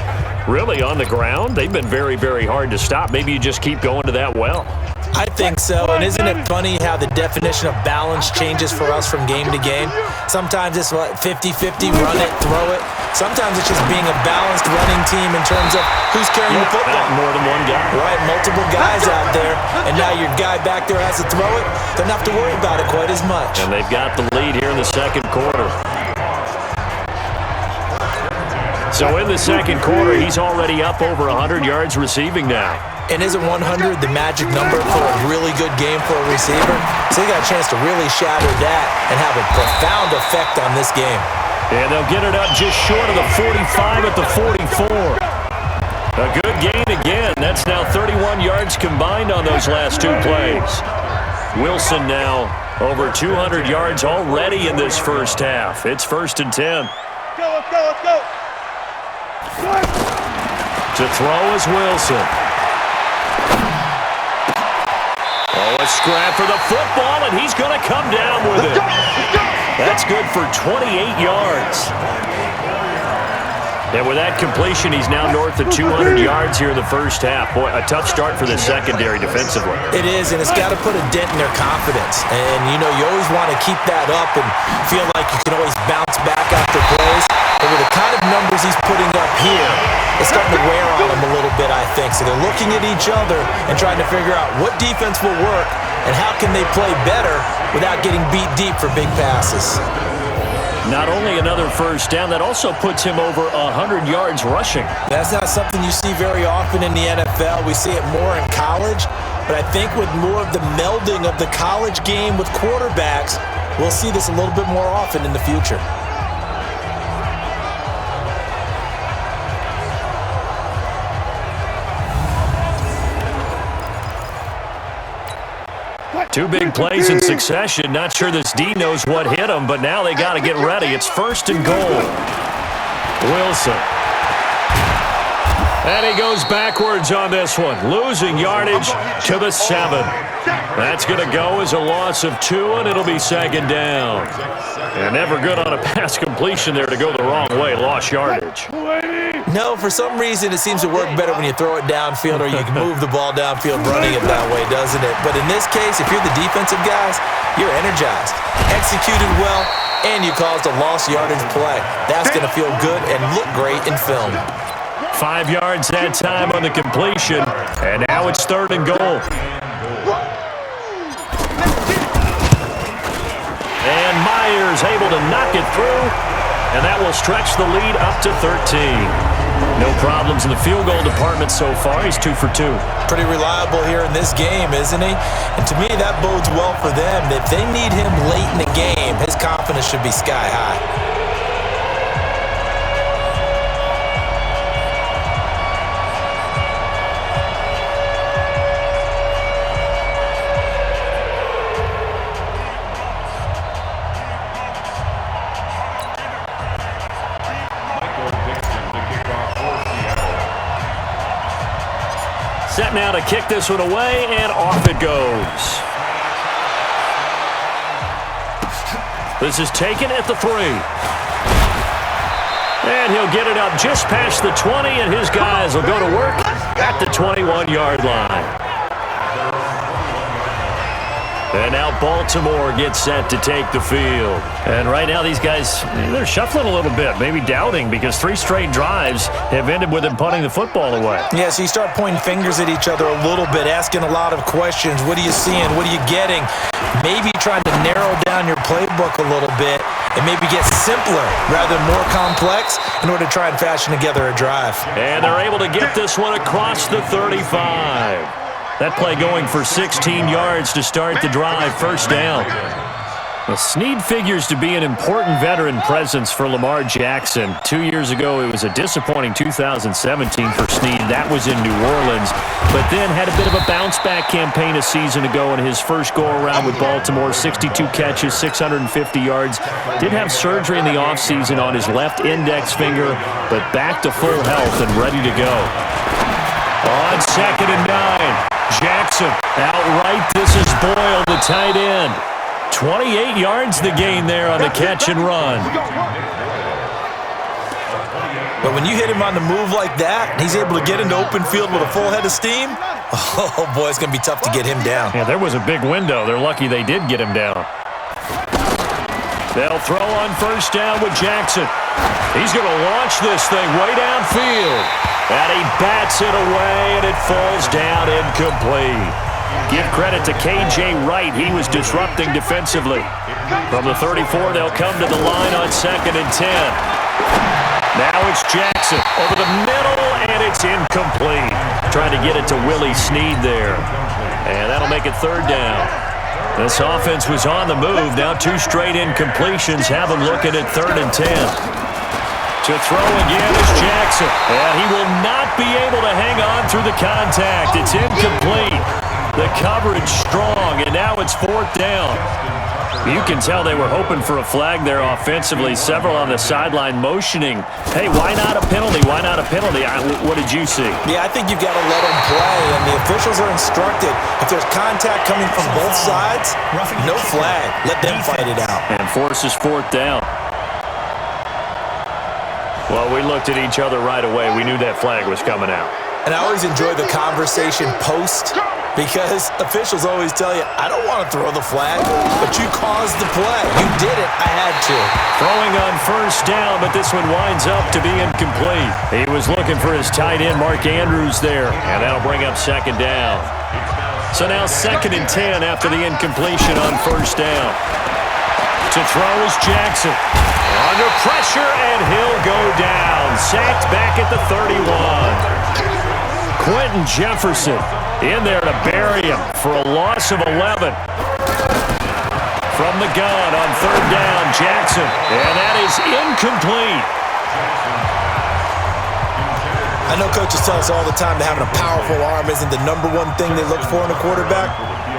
really on the ground, they've been very, very hard to stop. Maybe you just keep going to that well. I think so, and isn't it funny how the definition of balance changes for us from game to game? Sometimes it's 50-50, run it, throw it. Sometimes it's just being a balanced running team in terms of who's carrying the football. More than one guy. Right, multiple guys out there, and now your guy back there has to throw it. Doesn't have to worry about it quite as much. And they've got the lead here in the second quarter. So in the second quarter, he's already up over 100 yards receiving now. And isn't 100 the magic number for a really good game for a receiver? So they got a chance to really shatter that and have a profound effect on this game. And they'll get it up just short of the 45 at the 44. A good gain again. That's now 31 yards combined on those last two plays. Wilson now over 200 yards already in this first half. It's 1st and 10. Let's go. To throw is Wilson. Oh, a scrap for the football, and he's going to come down with it. That's good for 28 yards. And with that completion, he's now north of 200 yards here in the first half. Boy, a tough start for the secondary defensively. It is, and it's got to put a dent in their confidence. And, you know, you always want to keep that up and feel like you can always bounce back after plays. But with the kind of numbers he's putting up here, it's starting to wear on them a little bit, I think. So they're looking at each other and trying to figure out what defense will work and how can they play better without getting beat deep for big passes. Not only another first down, that also puts him over 100 yards rushing. That's not something you see very often in the NFL. We see it more in college. But I think with more of the melding of the college game with quarterbacks, we'll see this a little bit more often in the future. Two big plays in succession. Not sure this D knows what hit him, but now they got to get ready. It's 1st and goal. Wilson. And he goes backwards on this one, losing yardage to the 7. That's going to go as a loss of 2, and it'll be 2nd down. And never good on a pass completion there to go the wrong way. Lost yardage. No, for some reason it seems to work better when you throw it downfield or you can move the ball downfield running it that way, doesn't it? But in this case, if you're the defensive guys, you're energized, executed well, and you caused a lost yardage play. That's going to feel good and look great in film. 5 yards that time on the completion, and now it's 3rd and goal. And Myers able to knock it through, and that will stretch the lead up to 13. No problems in the field goal department so far. He's 2 for 2. Pretty reliable here in this game, isn't he? And to me, that bodes well for them. If they need him late in the game, his confidence should be sky high. Set now to kick this one away, and off it goes. This is taken at the 3. And he'll get it up just past the 20, and his guys will go to work at the 21-yard line. And now Baltimore gets set to take the field. And right now these guys, they're shuffling a little bit, maybe doubting, because 3 straight drives have ended with them punting the football away. Yeah, so you start pointing fingers at each other a little bit, asking a lot of questions. What are you seeing? What are you getting? Maybe trying to narrow down your playbook a little bit and maybe get simpler rather than more complex in order to try and fashion together a drive. And they're able to get this one across the 35. That play going for 16 yards to start the drive. 1st down. Well, Snead figures to be an important veteran presence for Lamar Jackson. 2 years ago, it was a disappointing 2017 for Snead. That was in New Orleans, but then had a bit of a bounce-back campaign a season ago in his first go-around with Baltimore. 62 catches, 650 yards. Did have surgery in the offseason on his left index finger, but back to full health and ready to go. On 2nd and 9, Jackson outright. This is Boyle, the tight end. 28 yards the gain there on the catch and run. But when you hit him on the move like that, and he's able to get into open field with a full head of steam, oh boy, it's going to be tough to get him down. Yeah, there was a big window. They're lucky they did get him down. They'll throw on first down with Jackson. He's going to launch this thing way downfield. And he bats it away, and it falls down incomplete. Give credit to K.J. Wright. He was disrupting defensively. From the 34, they'll come to the line on 2nd and 10. Now it's Jackson over the middle, and it's incomplete. Trying to get it to Willie Snead there. And that'll make it 3rd down. This offense was on the move. Now 2 straight incompletions have them looking at 3rd and 10. To throw again is Jackson. And he will not be able to hang on through the contact. It's incomplete. The coverage strong, and now it's 4th down. You can tell they were hoping for a flag there offensively. Several on the sideline motioning. Hey, why not a penalty? Why not a penalty? What did you see? Yeah, I think you've got to let them play, and the officials are instructed. If there's contact coming from both sides, no flag. Let them fight it out. And forces 4th down. Well, we looked at each other right away. We knew that flag was coming out. And I always enjoy the conversation post, because officials always tell you, I don't want to throw the flag, but you caused the play. You did it. I had to. Throwing on first down, but this one winds up to be incomplete. He was looking for his tight end, Mark Andrews, there, and that'll bring up 2nd down. So now 2nd and 10 after the incompletion on first down. To throw is Jackson. Under pressure, and he'll go down. Sacked back at the 31. Quentin Jefferson in there to bury him for a loss of 11. From the gun on 3rd down, Jackson, and that is incomplete. I know coaches tell us all the time that having a powerful arm isn't the #1 thing they look for in a quarterback.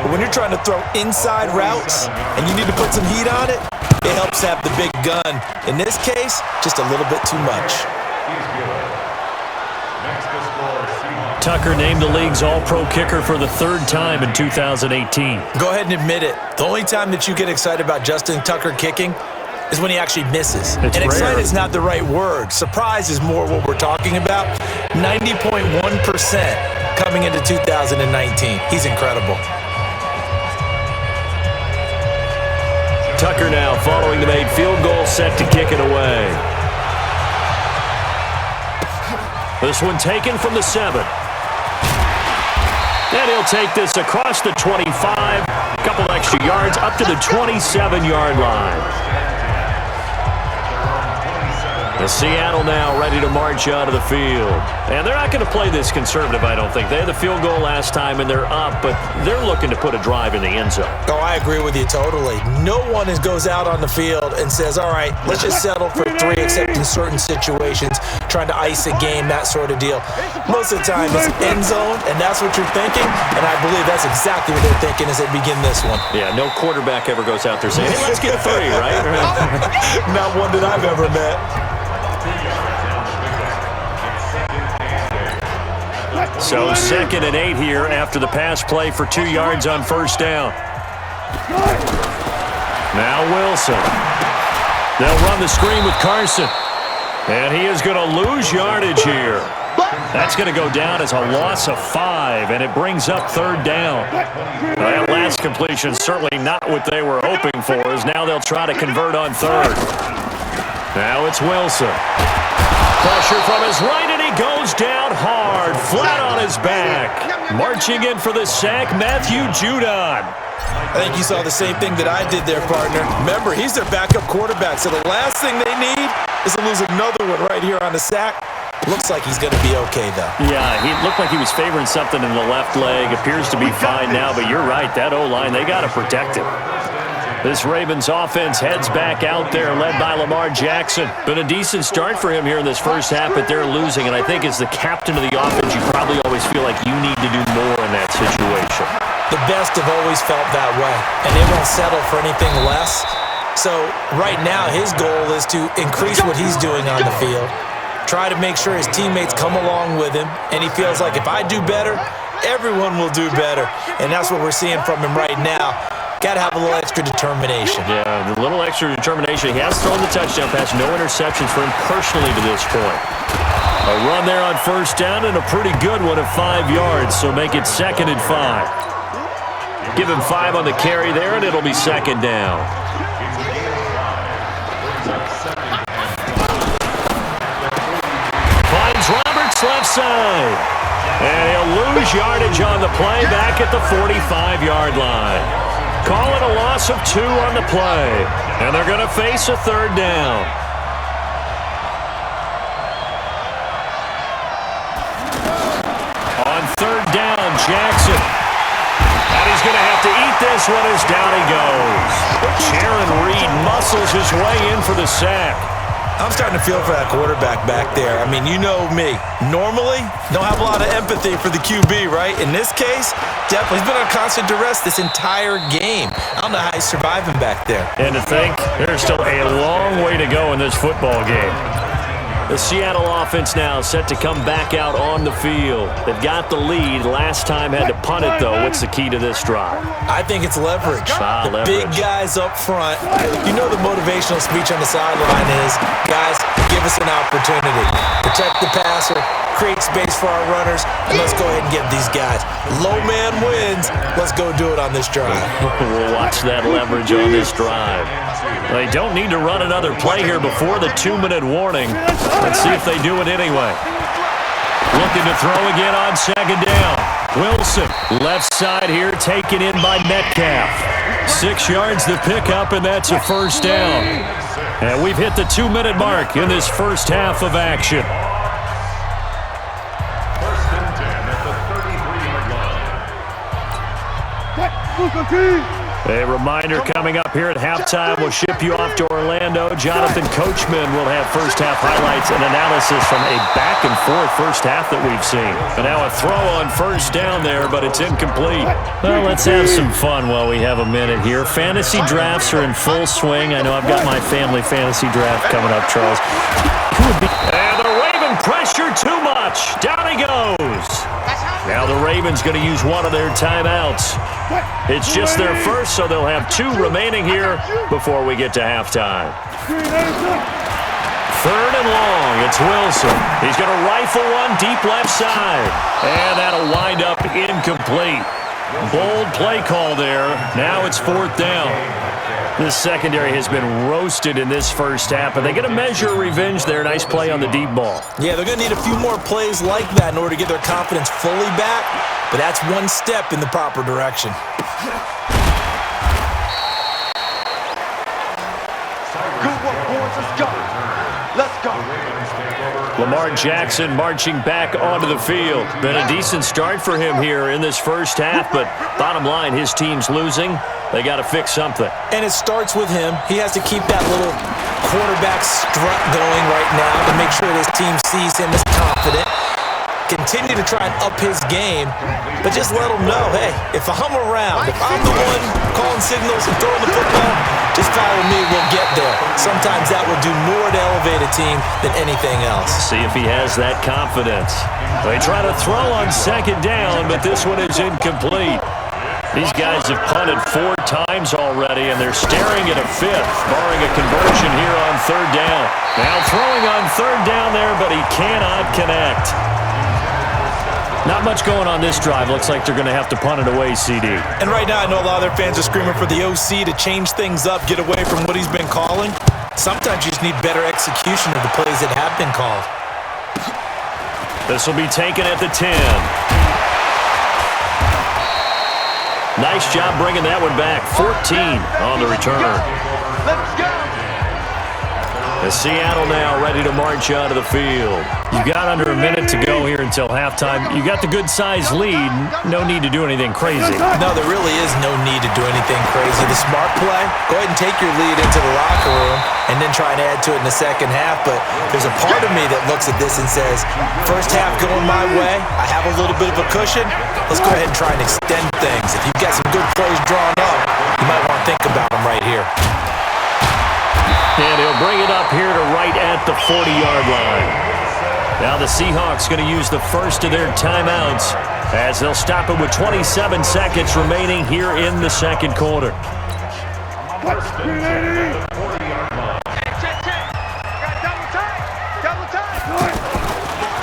But when you're trying to throw inside routes and you need to put some heat on it, it helps have the big gun. In this case, just a little bit too much. Tucker named the league's all-pro kicker for the 3rd time in 2018. Go ahead and admit it. The only time that you get excited about Justin Tucker kicking is when he actually misses. It's and excited rare. is not the right word. Surprise is more what we're talking about. 90.1% coming into 2019. He's incredible. Tucker now following the made field goal, set to kick it away. This one taken from the 7. And he'll take this across the 25, a couple extra yards, up to the 27-yard line. The Seattle now ready to march out of the field. And they're not going to play this conservative, I don't think. They had the field goal last time, and they're up, but they're looking to put a drive in the end zone. Oh, I agree with you totally. No one goes out on the field and says, all right, let's just settle for 3, except in certain situations, trying to ice a game, that sort of deal. Most of the time, it's end zone, and that's what you're thinking, and I believe that's exactly what they're thinking as they begin this one. Yeah, no quarterback ever goes out there saying, hey, let's get 3, right? Not one that I've ever met. So 2nd and 8 here after the pass play for 2 yards on first down. Now Wilson. They'll run the screen with Carson. And he is going to lose yardage here. That's going to go down as a loss of 5, and it brings up 3rd down. That last completion certainly not what they were hoping for, as now they'll try to convert on 3rd. Now it's Wilson. Pressure from his right, and he goes down hard, flat on his back. Marching in for the sack, Matthew Judon. I think you saw the same thing that I did there, partner. Remember, he's their backup quarterback, so the last thing they need is to lose another one right here on the sack. Looks like he's going to be okay, though. Yeah, he looked like he was favoring something in the left leg. Appears to be fine now, but you're right. That O-line, they got to protect him. This Ravens offense heads back out there, led by Lamar Jackson. Been a decent start for him here in this first half, but they're losing. And I think as the captain of the offense, you probably always feel like you need to do more in that situation. The best have always felt that way, and they won't settle for anything less. So right now, his goal is to increase what he's doing on the field, try to make sure his teammates come along with him, and he feels like if I do better, everyone will do better. And that's what we're seeing from him right now. Got to have a little extra determination. Yeah, a little extra determination. He has thrown the touchdown pass. No interceptions for him personally to this point. A run there on first down and a pretty good one at 5 yards, so make it 2nd and 5. Give him 5 on the carry there, and it'll be 2nd down. Finds Roberts left side. And he'll lose yardage on the play back at the 45-yard line. Call it a loss of 2 on the play. And they're going to face a 3rd down. On 3rd down, Jackson. And he's going to have to eat this one as down he goes. Jaron Reed muscles his way in for the sack. I'm starting to feel for that quarterback back there. I mean, you know me. Normally, don't have a lot of empathy for the QB, right? In this case, definitely. He's been on constant duress this entire game. I don't know how he's surviving back there. And to think, there's still a long way to go in this football game. The Seattle offense now set to come back out on the field. They've got the lead. Last time had to punt it, though. What's the key to this drive? I think it's leverage. Leverage. Big guys up front. You know the motivational speech on the sideline is, guys, give us an opportunity. Protect the passer, create space for our runners, and let's go ahead and get these guys. Low man wins. Let's go do it on this drive. We'll watch that leverage on this drive. They don't need to run another play here before the 2-minute warning. Let's see if they do it anyway. Looking to throw again on 2nd down. Wilson, left side here, taken in by Metcalf. 6 yards to pick up, and that's a 1st down. And we've hit the 2-minute mark in this first half of action. 1st and 10 at the 33-yard line. A reminder coming up here at halftime. We'll ship you off to Orlando. Jonathan Coachman will have first half highlights and analysis from a back-and-forth first half that we've seen. And now a throw on 1st down there, but it's incomplete. Well, let's have some fun while we have a minute here. Fantasy drafts are in full swing. I know I've got my family fantasy draft coming up, Charles. And the Raven pressure too much. Down he goes. Now the Ravens going to use one of their timeouts. It's just their first, so they'll have 2 remaining here before we get to halftime. 3rd and long, it's Wilson. He's going to rifle one deep left side. And that'll wind up incomplete. Bold play call there. Now it's 4th down. This secondary has been roasted in this first half, but they get a measure of revenge there. Nice play on the deep ball. Yeah, they're going to need a few more plays like that in order to get their confidence fully back, but that's one step in the proper direction. Good work, boys. Let's go. Let's go. Lamar Jackson marching back onto the field. Been a decent start for him here in this first half, but bottom line, his team's losing. They got to fix something. And it starts with him. He has to keep that little quarterback strut going right now to make sure his team sees him as confident. Continue to try and up his game, but just let him know, hey, if I'm around, if I'm the one calling signals and throwing the football, just follow me, we'll get there. Sometimes that will do more to elevate a team than anything else. See if he has that confidence. They try to throw on 2nd down, but this one is incomplete. These guys have punted 4 times already, and they're staring at a 5th, barring a conversion here on 3rd down. Now throwing on 3rd down there, but he cannot connect. Not much going on this drive. Looks like they're going to have to punt it away, CD. And right now, I know a lot of their fans are screaming for the OC to change things up, get away from what he's been calling. Sometimes you just need better execution of the plays that have been called. This will be taken at the 10. Nice job bringing that one back. 14 on the return. Let's go. Seattle now ready to march out of the field. You've got under a minute to go here until halftime. You got the good-sized lead. No need to do anything crazy. No, there really is no need to do anything crazy. The smart play, go ahead and take your lead into the locker room and then try and add to it in the second half. But there's a part of me that looks at this and says, first half going my way, I have a little bit of a cushion. Let's go ahead and try and extend things. If you've got some good plays drawn up, you might want to think about them right here. And he'll bring it up here to right at the 40-yard line. Now the Seahawks going to use the first of their timeouts as they'll stop it with 27 seconds remaining here in the second quarter. First and 10 at the 40-yard line. Double time.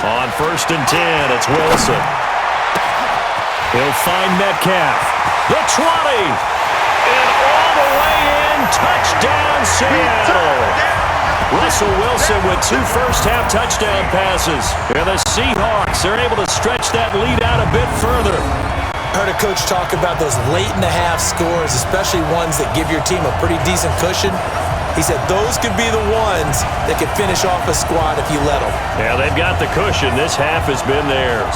On first and 10, it's Wilson. He'll find Metcalf. The 20. And all the way in. Touchdown, Seattle. Russell Wilson with 2 first-half touchdown passes. And the Seahawks are able to stretch that lead out a bit further. Heard a coach talk about those late-in-the-half scores, especially ones that give your team a pretty decent cushion. He said those could be the ones that could finish off a squad if you let them. Yeah, they've got the cushion. This half has been theirs.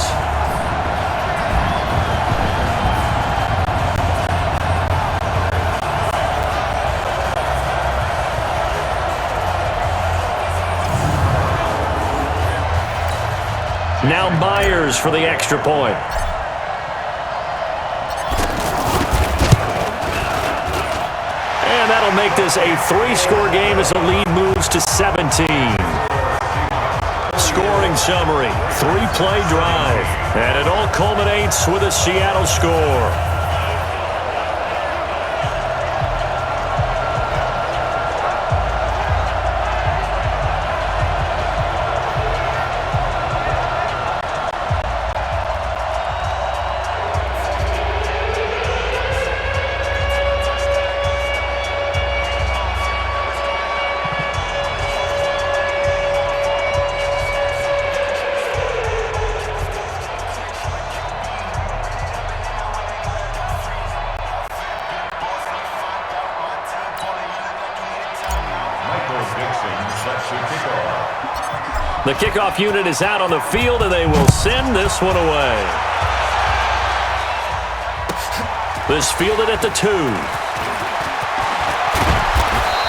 Now Myers for the extra point. And that'll make this a 3-score game as the lead moves to 17. Scoring summary, 3-play drive. And it all culminates with a Seattle score. The kickoff unit is out on the field, and they will send this one away. This fielded at the 2.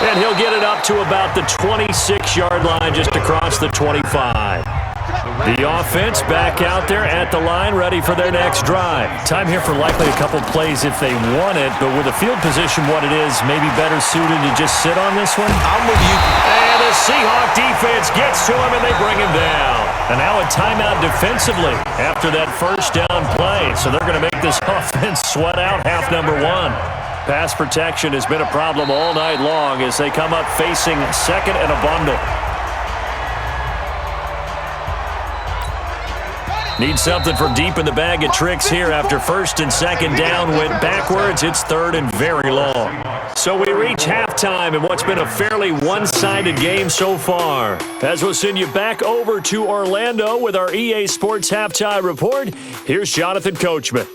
And he'll get it up to about the 26-yard line, just across the 25. The offense back out there at the line, ready for their next drive. Time here for likely a couple plays if they want it, but with the field position what it is, maybe better suited to just sit on this one. I'm with you. And the Seahawk defense gets to him, and they bring him down. And now a timeout defensively after that first down play. So they're going to make this offense sweat out half number 1. Pass protection has been a problem all night long as they come up facing second and a bundle. Need something for deep in the bag of tricks here after first and second down went backwards. It's third and very long. So we reach halftime in what's been a fairly one-sided game so far. As we'll send you back over to Orlando with our EA Sports Halftime Report, here's Jonathan Coachman.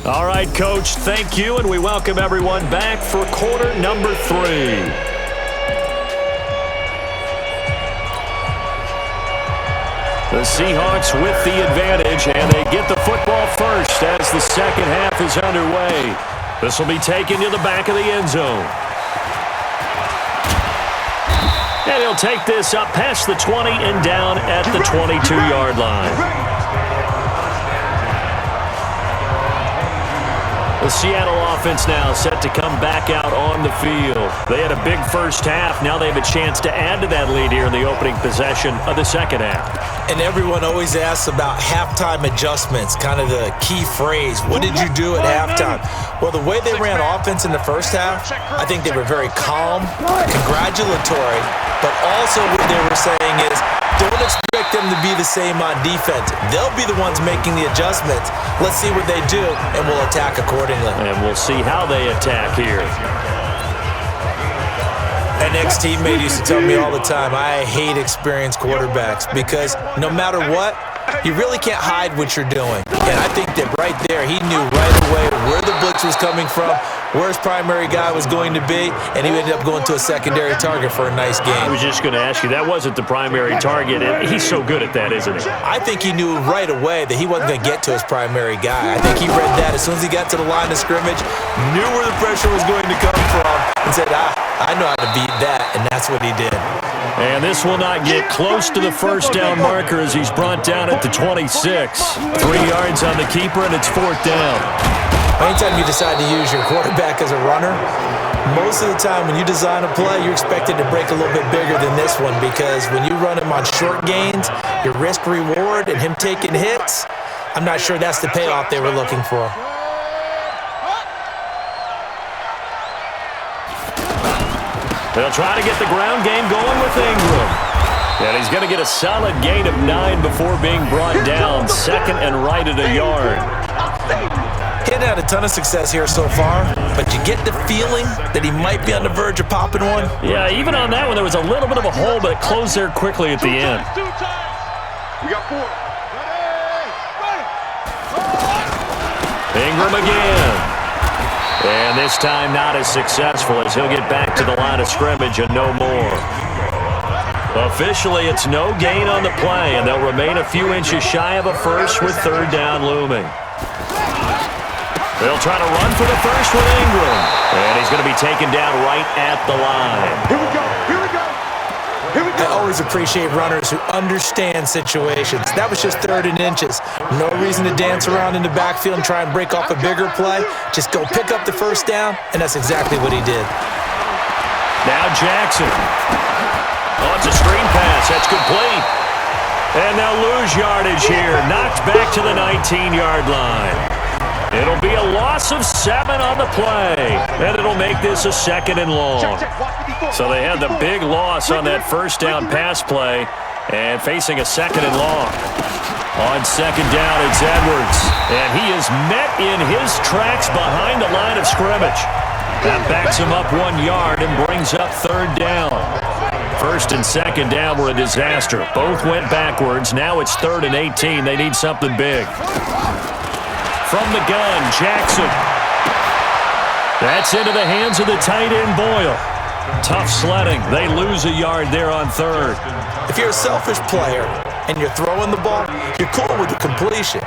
All right, Coach, thank you, and we welcome everyone back for quarter number 3. The Seahawks with the advantage, and they get the football first as the second half is underway. This will be taken to the back of the end zone. And he'll take this up past the 20 and down at the 22-yard line. The Seattle offense now set to come back out on the field. They had a big first half. Now they have a chance to add to that lead here in the opening possession of the second half. And everyone always asks about halftime adjustments, kind of the key phrase. What did you do at halftime? Well, the way they ran offense in the first half, I think they were very calm, congratulatory, but also what they were saying is, don't expect them to be the same on defense. They'll be the ones making the adjustments. Let's see what they do, and we'll attack accordingly. And we'll see how they attack here. And My next teammate used to tell me all the time, I hate experienced quarterbacks because no matter what, you really can't hide what you're doing. And I think that right there, he knew right away where the blitz was coming from, where his primary guy was going to be, and he ended up going to a secondary target for a nice game. I was just going to ask you, that wasn't the primary target, and he's so good at that, isn't he? I think he knew right away that he wasn't going to get to his primary guy. I think he read that as soon as he got to the line of scrimmage, knew where the pressure was going to come from, and said, I know how to beat that, and that's what he did. And this will not get close to the first down marker as he's brought down at the 26. 3 yards on the keeper, and it's 4th down. Anytime you decide to use your quarterback as a runner, most of the time when you design a play, you're expected to break a little bit bigger than this one because when you run him on short gains, your risk-reward and him taking hits, I'm not sure that's the payoff they were looking for. They'll try to get the ground game going with Ingram. And he's going to get a solid gain of 9 before being brought down. 2nd and right at a yard. He hadn't had a ton of success here so far, but you get the feeling that he might be on the verge of popping one. Yeah, even on that one, there was a little bit of a hole, but it closed there quickly at the end. We got 4. Ingram again. And this time not as successful as he'll get back to the line of scrimmage and no more. Officially, it's no gain on the play, and they'll remain a few inches shy of a first with 3rd down looming. They'll try to run for the first with Ingram. And he's going to be taken down right at the line. Here we go. Here we go. Here we go. I always appreciate runners who understand situations. That was just 3rd and inches. No reason to dance around in the backfield and try and break off a bigger play. Just go pick up the first down, and that's exactly what he did. Now Jackson. Oh, it's a screen pass. That's complete. And they'll lose yardage here. Knocked back to the 19-yard line. It'll be a loss of 7 on the play, and it'll make this a 2nd and long. So they had the big loss on that first down pass play and facing a 2nd and long. On 2nd down, it's Edwards, and he is met in his tracks behind the line of scrimmage. That backs him up 1 yard and brings up 3rd down. 1st and 2nd down were a disaster. Both went backwards. Now it's 3rd and 18. They need something big. From the gun, Jackson. That's into the hands of the tight end, Boyle. Tough sledding. They lose a yard there on 3rd. If you're a selfish player and you're throwing the ball, you're cool with the completion.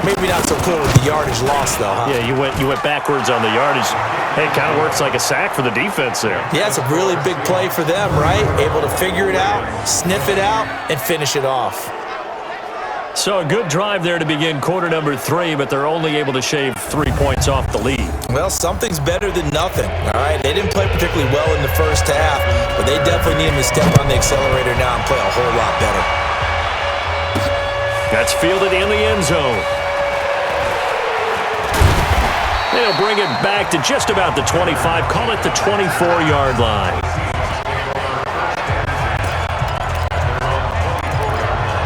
Maybe not so cool with the yardage loss, though, huh? Yeah, you went backwards on the yardage. Hey, it kind of works like a sack for the defense there. Yeah, it's a really big play for them, right? Able to figure it out, sniff it out, and finish it off. So a good drive there to begin quarter number 3, but they're only able to shave 3 points off the lead. Well, something's better than nothing, all right? They didn't play particularly well in the first half, but they definitely need him to step on the accelerator now and play a whole lot better. That's fielded in the end zone. They'll bring it back to just about the 25, call it the 24-yard line.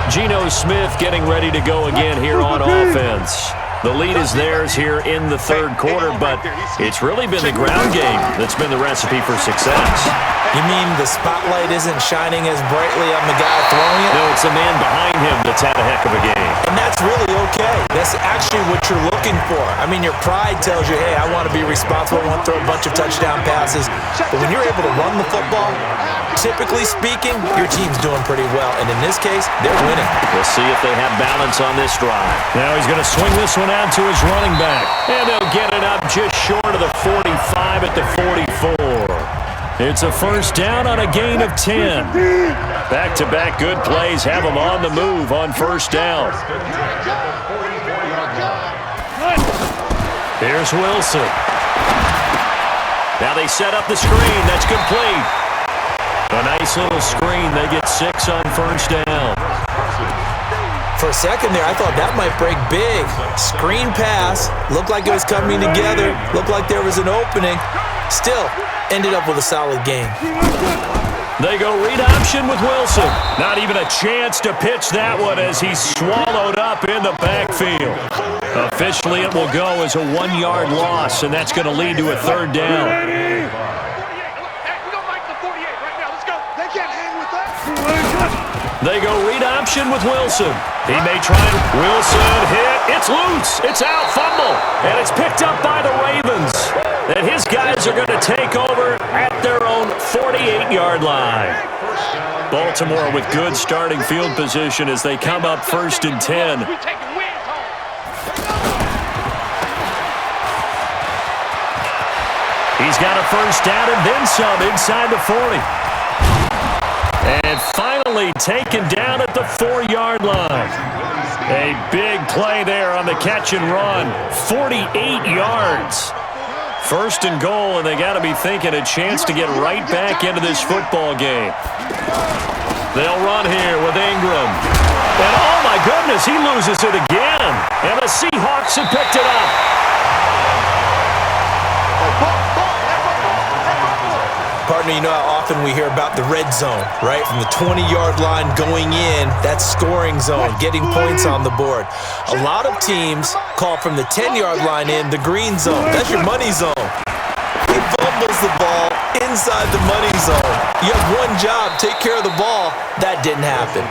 Geno Smith getting ready to go again here on offense. The lead is theirs here in the 3rd quarter, but it's really been the ground game that's been the recipe for success. You mean the spotlight isn't shining as brightly on the guy throwing it? No, it's the man behind him that's had a heck of a game. And that's really okay. That's actually what you're looking for. I mean, your pride tells you, hey, I want to be responsible. I want to throw a bunch of touchdown passes. But when you're able to run the football, typically speaking, your team's doing pretty well. And in this case, they're winning. We'll see if they have balance on this drive. Now he's going to swing this one out to his running back. And they'll get it up just short of the 45 at the 44. It's a first down on a gain of 10. Back-to-back good plays have them on the move on first down. Here's Wilson. Now they set up the screen. That's complete. A nice little screen. They get 6 on first down. For a second there, I thought that might break big. Screen pass. Looked like it was coming together. Looked like there was an opening. Still, ended up with a solid game. They go read option with Wilson. Not even a chance to pitch that one as he's swallowed up in the backfield. Officially, it will go as a 1-yard loss, and that's going to lead to a 3rd down. They go read option with Wilson. He may try to. Wilson hit. It's loose. It's out. Fumble. And it's picked up by the Ravens. And his guys are going to take over at their own 48-yard line. Baltimore with good starting field position as they come up 1st and 10. He's got a first down and then some inside the 40. And finally taken down at the 4-yard line. A big play there on the catch and run. 48 yards. 1st and goal, and they got to be thinking a chance to get right back into this football game. They'll run here with Ingram. And oh my goodness, he loses it again. And the Seahawks have picked it up. Partner, you know how often we hear about the red zone, right? From the 20-yard line going in, that's scoring zone, getting points on the board. A lot of teams call from the 10-yard line in the green zone. That's your money zone. He fumbles the ball inside the money zone. You have one job, take care of the ball. That didn't happen.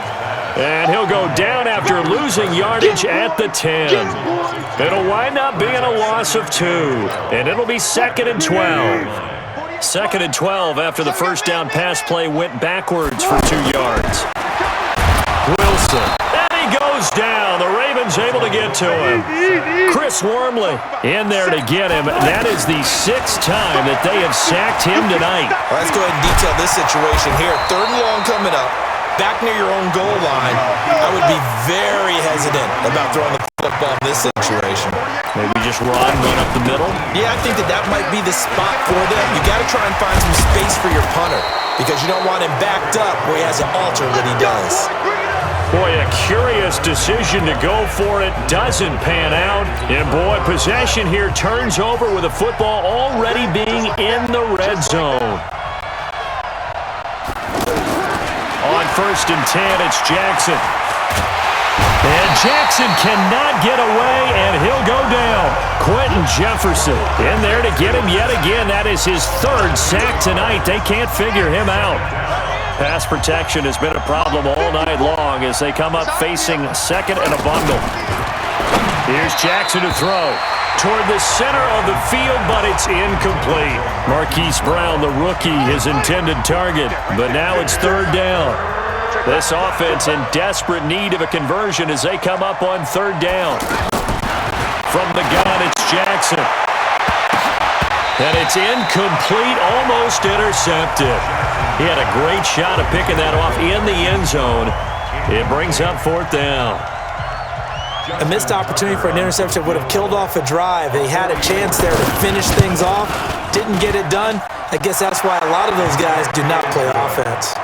And he'll go down after losing yardage at the 10. It'll wind up being a loss of 2, and it'll be 2nd and 12. 2nd and 12 after the first down pass play went backwards for 2 yards. Wilson. And he goes down. The Ravens able to get to him. Chris Wormley in there to get him. That is the 6th time that they have sacked him tonight. Well, let's go ahead and detail this situation here. 3rd and long coming up. Back near your own goal line. I would be very hesitant about throwing the football in this situation. Maybe just run up the middle? Yeah, I think that might be the spot for them. You got to try and find some space for your punter because you don't want him backed up where he has to alter what he does. Boy, a curious decision to go for it. Doesn't pan out. And boy, possession here turns over with a football already being in the red zone. On 1st and 10, it's Jackson. And Jackson cannot get away, and he'll go down. Quentin Jefferson in there to get him yet again. That is his 3rd sack tonight. They can't figure him out. Pass protection has been a problem all night long as they come up facing 2nd and a bundle. Here's Jackson to throw. Toward the center of the field, but it's incomplete. Marquise Brown, the rookie, his intended target, but now it's 3rd down. This offense in desperate need of a conversion as they come up on 3rd down. From the gun, it's Jackson. And it's incomplete, almost intercepted. He had a great shot of picking that off in the end zone. It brings up 4th down. A missed opportunity for an interception would have killed off a drive. They had a chance there to finish things off. Didn't get it done. I guess that's why a lot of those guys do not play offense.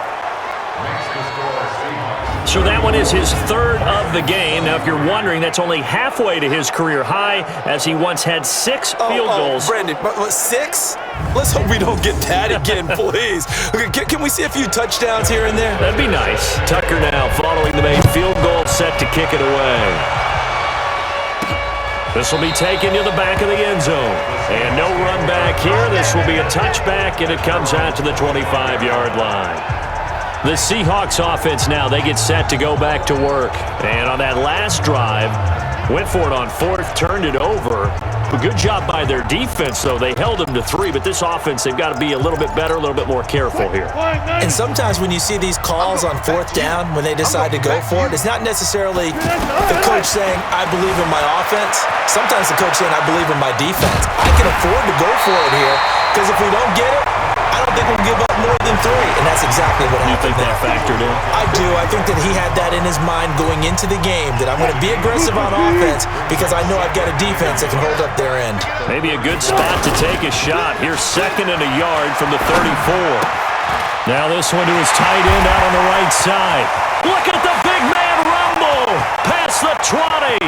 So that one is his 3rd of the game. Now, if you're wondering, that's only halfway to his career high as he once had 6 field goals. Brandon, but 6? Let's hope we don't get that again, please. Okay, can we see a few touchdowns here and there? That'd be nice. Tucker now following the main field goal, set to kick it away. This will be taken to the back of the end zone. And no run back here. This will be a touchback, and it comes out to the 25-yard line. The Seahawks offense now, they get set to go back to work. And on that last drive, went for it on 4th, turned it over. A good job by their defense, though. They held them to 3, but this offense, they've got to be a little bit better, a little bit more careful here. And sometimes when you see these calls on 4th down, when they decide to go for it, it's not necessarily the coach saying, I believe in my offense. Sometimes the coach saying, I believe in my defense. I can afford to go for it here, because if we don't get it, I don't think we'll give up more than 3, and that's exactly what happened. You think that factored in? I do. I think that he had that in his mind going into the game, that I'm going to be aggressive on offense because I know I've got a defense that can hold up their end. Maybe a good spot to take a shot. Here's 2nd and a yard from the 34. Now this one to his tight end out on the right side. Look at the big man rumble past the 20.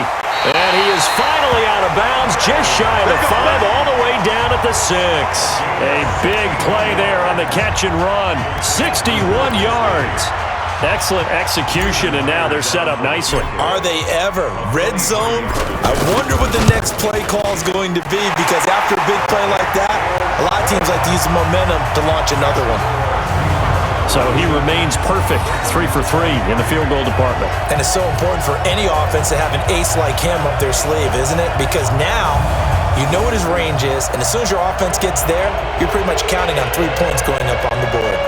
And he is finally out of bounds, just shy of the 5, all the way down at the 6. A big play there on the catch and run. 61 yards. Excellent execution, and now they're set up nicely. Are they ever? Red zone? I wonder what the next play call is going to be, because after a big play like that, a lot of teams like to use the momentum to launch another one. So he remains perfect, 3 for 3 in the field goal department. And it's so important for any offense to have an ace like him up their sleeve, isn't it? Because now you know what his range is, and as soon as your offense gets there, you're pretty much counting on 3 points going up on the board.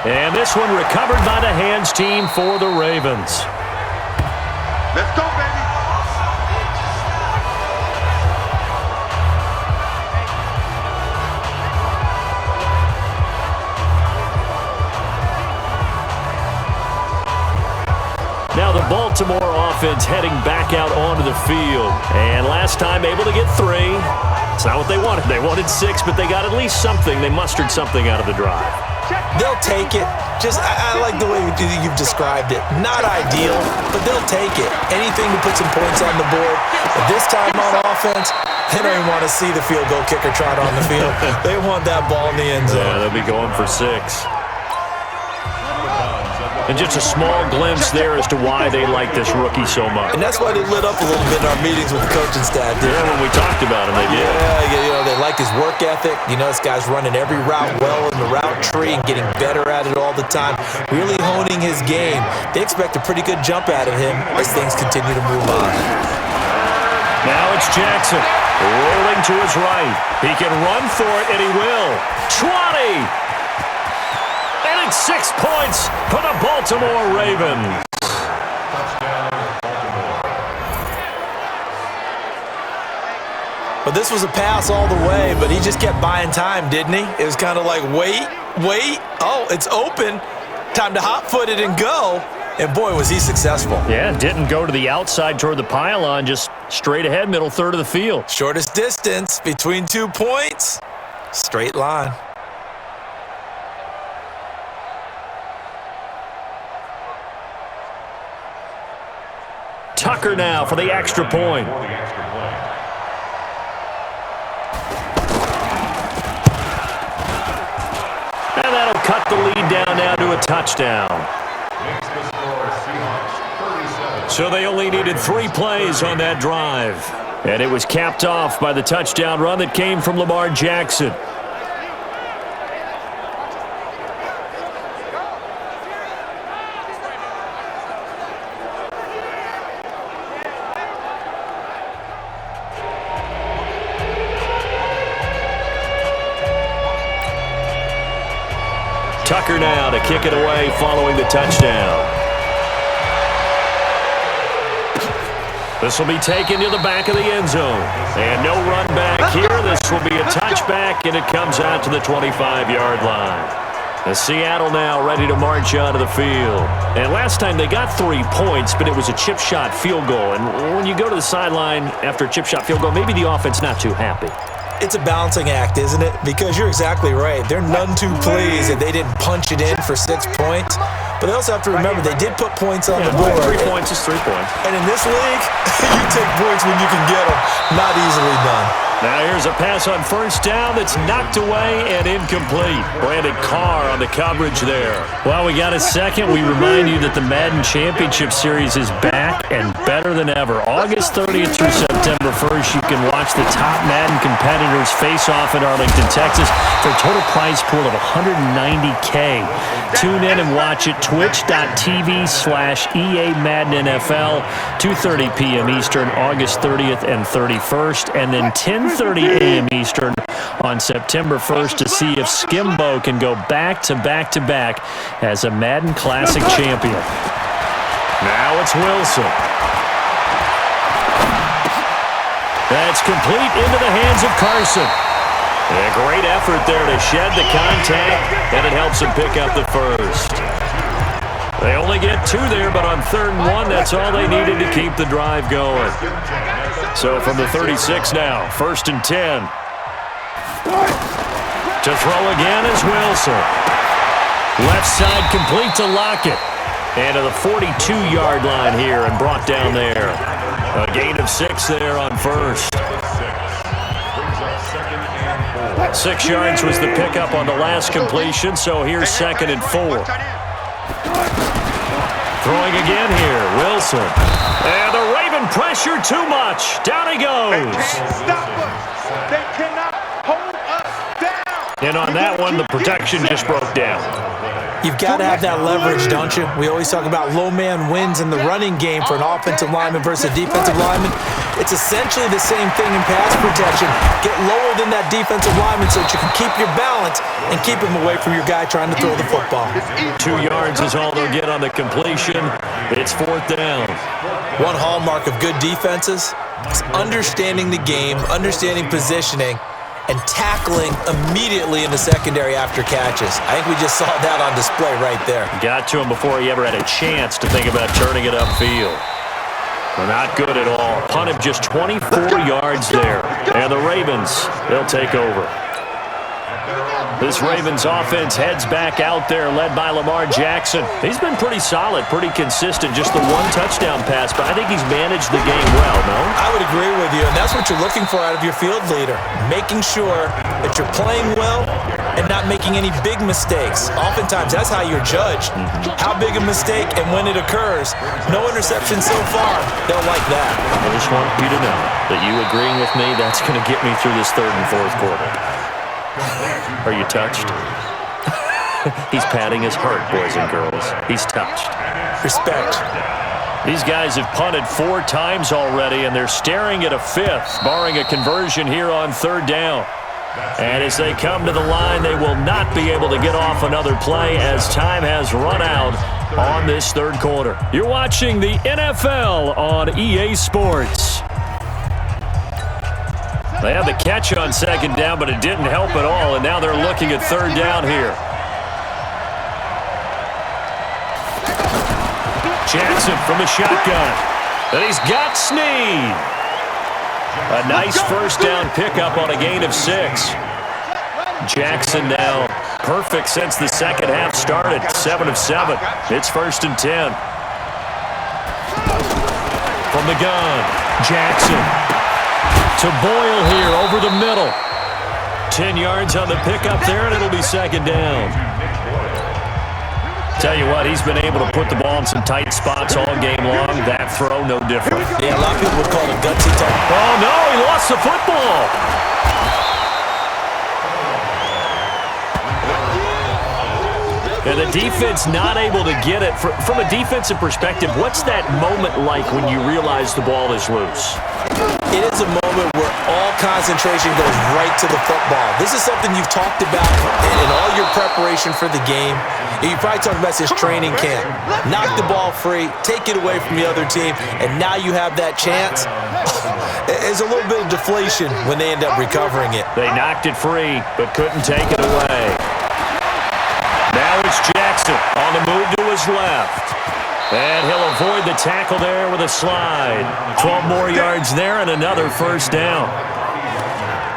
And this one recovered by the hands team for the Ravens. Let's go, baby. Now the Baltimore offense heading back out onto the field. And last time able to get 3. It's not what they wanted. They wanted 6, but they got at least something. They mustered something out of the drive. They'll take it. I like the way you've described it. Not ideal, but they'll take it. Anything to put some points on the board. But this time on offense, they don't even want to see the field goal kicker trot on the field. They want that ball in the end zone. Yeah, they'll be going for 6. And just a small glimpse there as to why they like this rookie so much. And that's why they lit up a little bit in our meetings with the coaching staff. Yeah, when we talked about him, they did. Yeah, they like his work ethic. You know, this guy's running every route well in the route tree and getting better at it all the time. Really honing his game. They expect a pretty good jump out of him as things continue to move on. Now it's Jackson rolling to his right. He can run for it, and he will. 20! 6 points for the Baltimore Ravens. But this was a pass all the way, but he just kept buying time, didn't he? It was kind of like, wait. Oh, it's open. Time to hot-foot it and go. And, boy, was he successful. Yeah, didn't go to the outside toward the pylon, just straight ahead, middle third of the field. Shortest distance between 2 points. Straight line. Tucker now for the extra point. And that'll cut the lead down now to a touchdown. So they only needed 3 plays on that drive. And it was capped off by the touchdown run that came from Lamar Jackson. Tucker now to kick it away following the touchdown. This will be taken to the back of the end zone. And no run back here. This will be a touchback, and it comes out to the 25-yard line. And Seattle now ready to march onto the field. And last time they got 3 points, but it was a chip shot field goal. And when you go to the sideline after a chip shot field goal, maybe the offense not too happy. It's a balancing act, isn't it? Because you're exactly right. They're none too pleased that they didn't punch it in for 6 points. But they also have to remember they did put points on the board. 3 points is 3 points. And in this league, you take points when you can get them. Not easily done. Now here's a pass on first down that's knocked away and incomplete. Brandon Carr on the coverage there. Well, we got a second. We remind you that the Madden Championship Series is back and better than ever. August 30th through September 1st, you can watch the top Madden competitors face off in Arlington, Texas for a total prize pool of $190K. Tune in and watch it. Twitch.tv/EA Madden NFL, 2:30 p.m. Eastern, August 30th and 31st, and then 10:30 a.m. Eastern on September 1st to see if Skimbo can go back-to-back-to-back as a Madden Classic champion. Now it's Wilson. That's complete into the hands of Carson. A great effort there to shed the contact, and it helps him pick up the first. They only get 2 there, but on 3rd and 1, that's all they needed to keep the drive going. So from the 36 now, 1st and 10. To throw again is Wilson. Left side complete to Lockett. And to the 42-yard line here and brought down there. A gain of 6 there on first. 6 yards was the pickup on the last completion, so here's 2nd and 4. Throwing again here, Wilson. And the Raven pressure too much. Down he goes. Stop us. They cannot hold us down. And on that one, the protection just broke down. You've got to have that leverage, don't you? We always talk about low man wins in the running game for an offensive lineman versus a defensive lineman. It's essentially the same thing in pass protection. Get lower than that defensive lineman so that you can keep your balance and keep him away from your guy trying to throw the football. 2 yards is all they'll get on the completion. It's 4th down. One hallmark of good defenses is understanding the game, understanding positioning, and tackling immediately in the secondary after catches. I think we just saw that on display right there. Got to him before he ever had a chance to think about turning it upfield. They're not good at all. Punted just 24 yards there. And the Ravens, they'll take over. This Ravens offense heads back out there, led by Lamar Jackson. He's been pretty solid, pretty consistent, just the 1 touchdown pass, but I think he's managed the game well, no? I would agree with you, and that's what you're looking for out of your field leader, making sure that you're playing well and not making any big mistakes. Oftentimes, that's how you're judged. How big a mistake and when it occurs. No interception so far. They'll like that. I just want you to know that you agreeing with me, that's going to get me through this 3rd and 4th quarter. Are you touched? He's patting his heart, boys and girls. He's touched. Respect. These guys have punted 4 times already, and they're staring at a 5th, barring a conversion here on 3rd down. And as they come to the line, they will not be able to get off another play as time has run out on this 3rd quarter. You're watching the NFL on EA Sports. They had the catch on 2nd down, but it didn't help at all, and now they're looking at 3rd down here. Janssen from the shotgun, and he's got Snead. A nice 1st down pickup on a gain of 6. Jackson now perfect since the 2nd half started, 7 of 7. It's 1st and 10. From the gun, Jackson. To Boyle here over the middle. 10 yards on the pickup there, and it'll be 2nd down. Tell you what, he's been able to put the ball in some tight spots all game long. That throw, no different. Yeah, a lot of people would call it a gutsy type. Oh, no, he lost the football. And the defense not able to get it. From a defensive perspective, what's that moment like when you realize the ball is loose? It is a moment where all concentration goes right to the football. This is something you've talked about in all your preparation for the game. You probably talked about this training camp. Knock the ball free, take it away from the other team, and now you have that chance. There's a little bit of deflation when they end up recovering it. They knocked it free, but couldn't take it away. Now it's Jackson on the move to his left. And he'll avoid the tackle there with a slide. 12 more yards there and another 1st down.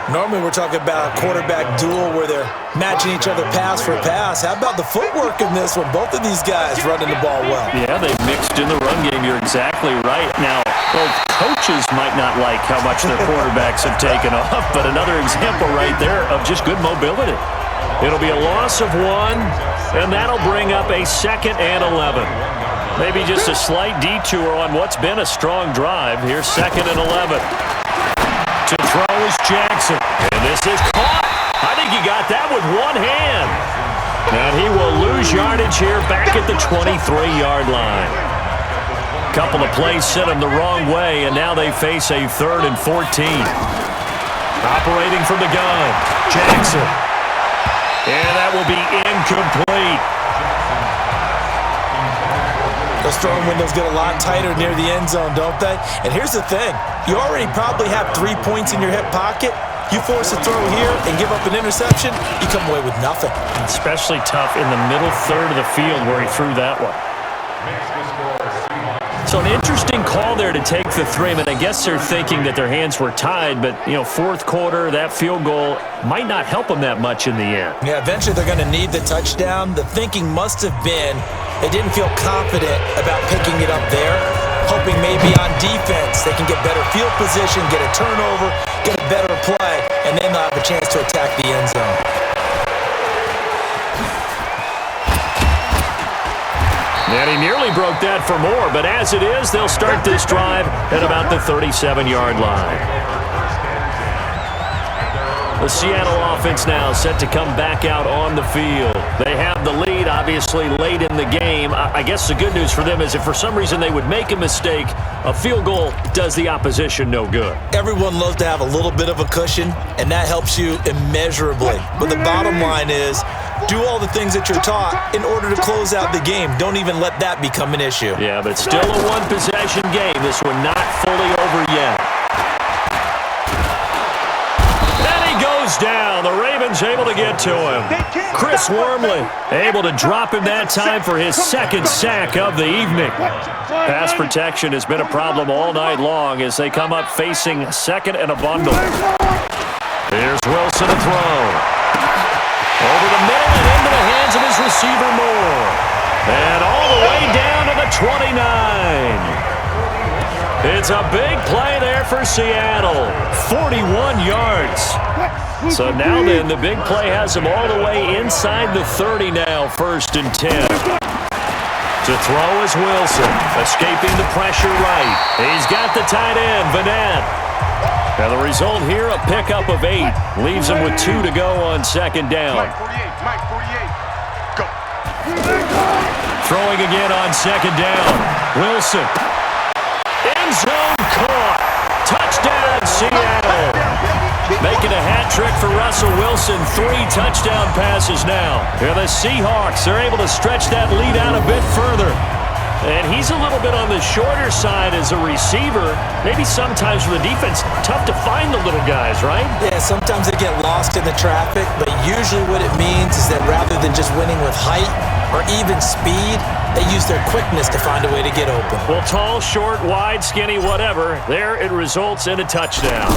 Normally we're talking about a quarterback duel where they're matching each other pass for pass. How about the footwork in this one? Both of these guys running the ball well. Yeah, they mixed in the run game. You're exactly right. Now, both coaches might not like how much their quarterbacks have taken off, but another example right there of just good mobility. It'll be a loss of 1, and that'll bring up a 2nd and 11. Maybe just a slight detour on what's been a strong drive. Here's 2nd and 11. To throw is Jackson. And this is caught. I think he got that with one hand. And he will lose yardage here back at the 23-yard line. Couple of plays sent him the wrong way, and now they face a 3rd and 14. Operating from the gun, Jackson. And that will be incomplete. Those throwing windows get a lot tighter near the end zone, don't they? And here's the thing. You already probably have 3 points in your hip pocket. You force a throw here and give up an interception, you come away with nothing. Especially tough in the middle 3rd of the field where he threw that one. So an interesting call there to take the 3. I mean, I guess they're thinking that their hands were tied, but, 4th quarter, that field goal might not help them that much in the end. Yeah, eventually they're going to need the touchdown. The thinking must have been they didn't feel confident about picking it up there, hoping maybe on defense they can get better field position, get a turnover, get a better play, and then they'll have a chance to attack the end zone. And he nearly broke that for more, but as it is, they'll start this drive at about the 37-yard line. The Seattle offense now set to come back out on the field. They have the lead, obviously, late in the game. I guess the good news for them is if for some reason they would make a mistake, a field goal does the opposition no good. Everyone loves to have a little bit of a cushion, and that helps you immeasurably. But the bottom line is, do all the things that you're taught in order to close out the game. Don't even let that become an issue. Yeah, but still a one-possession game. This one not fully over yet. Down. The Ravens able to get to him. Chris Wormley able to drop him that time for his second sack of the evening. Pass protection has been a problem all night long as they come up facing second and a bundle. Here's Wilson to throw. Over the middle and into the hands of his receiver Moore. And all the way down to the 29. It's a big play there for Seattle. 41 yards. So now then, the big play has him all the way inside the 30 now, 1st and 10. To throw is Wilson, escaping the pressure right. He's got the tight end, Vanette. Now the result here, a pickup of 8. Leaves him with 2 to go on 2nd down. Mike 48, go. Throwing again on 2nd down. Wilson. End zone caught. Touchdown, Seattle. Making a hat trick for Russell Wilson. 3 touchdown passes now. And the Seahawks are able to stretch that lead out a bit further. And he's a little bit on the shorter side as a receiver. Maybe sometimes for the defense, tough to find the little guys, right? Yeah, sometimes they get lost in the traffic, but usually what it means is that rather than just winning with height or even speed, they use their quickness to find a way to get open. Well, tall, short, wide, skinny, whatever. There it results in a touchdown.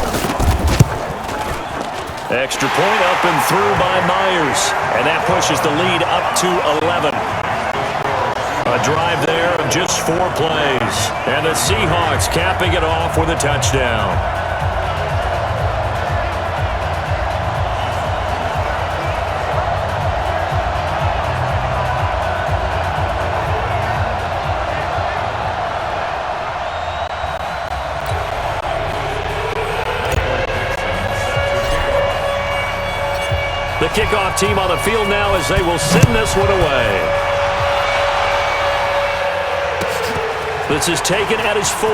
Extra point up and through by Myers. And that pushes the lead up to 11. A drive there of just 4 plays. And the Seahawks capping it off with a touchdown. The kickoff team on the field now as they will send this one away. This is taken at his 4.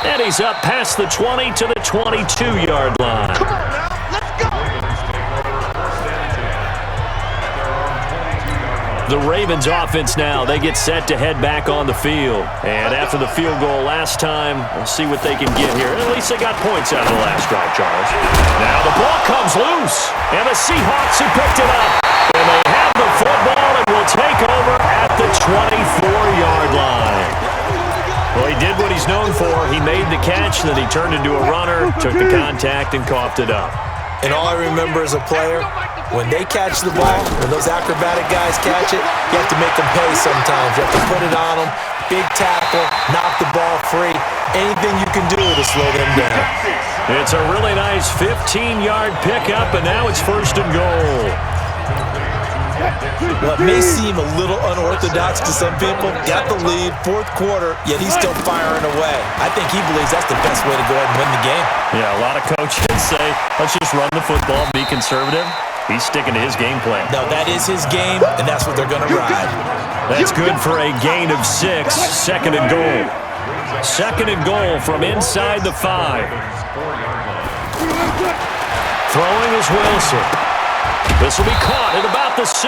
And he's up past the 20 to the 22-yard line. Come on now, let's go. The Ravens offense now, they get set to head back on the field. And after the field goal last time, we'll see what they can get here. At least they got points out of the last drive, Charles. Now the ball comes loose, and the Seahawks have picked it up. And they have the football and will take over at the 24-yard line. Well, he did what he's known for. He made the catch, then he turned into a runner, took the contact, and coughed it up. And all I remember as a player, when they catch the ball, when those acrobatic guys catch it, you have to make them pay sometimes. You have to put it on them, big tackle, knock the ball free. Anything you can do to slow them down. It's a really nice 15-yard pickup, and now it's 1st and goal. What may seem a little unorthodox to some people, got the lead, 4th quarter, yet he's still firing away. I think he believes that's the best way to go ahead and win the game. Yeah, a lot of coaches say, let's just run the football, be conservative. He's sticking to his game plan. No, that is his game, and that's what they're going to ride. That's good for a gain of 6, 2nd and goal. 2nd and goal from inside the 5. Throwing is Wilson. This will be caught at about the 6.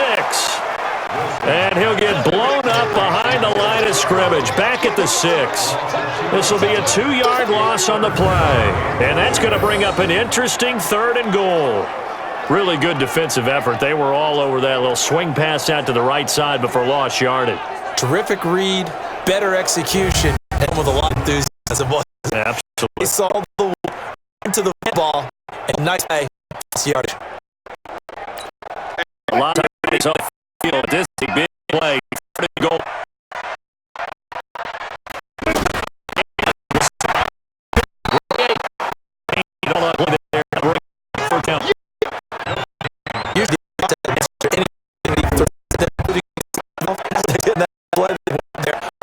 And he'll get blown up behind the line of scrimmage, back at the 6. This will be a 2-yard loss on the play. And that's going to bring up an interesting 3rd and goal. Really good defensive effort. They were all over that little swing pass out to the right side before lost yardage. Terrific read, better execution, and with a lot of enthusiasm. Absolutely. They saw the into the ball, and nice play, yardage. A lot of guys on the field. This is a big play. 3rd and goal. on play there. Fourth down.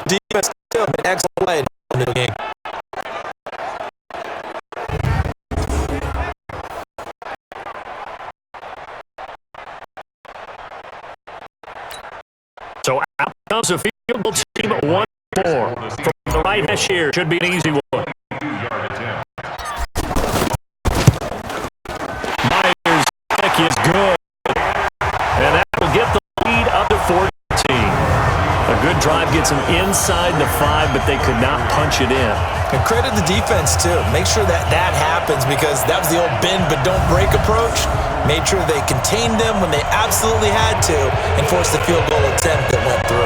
Defense still an excellent play in the game. So out comes a field goal team at 1-4. From the right hash here, should be an easy one. Myers' kick is good. And that will get the lead up to 14. A good drive gets them inside the 5, but they could not punch it in. And credit the defense, too. Make sure that happens, because that was the old bend but don't break approach. Made sure they contained them when they absolutely had to and forced the field goal attempt that went through.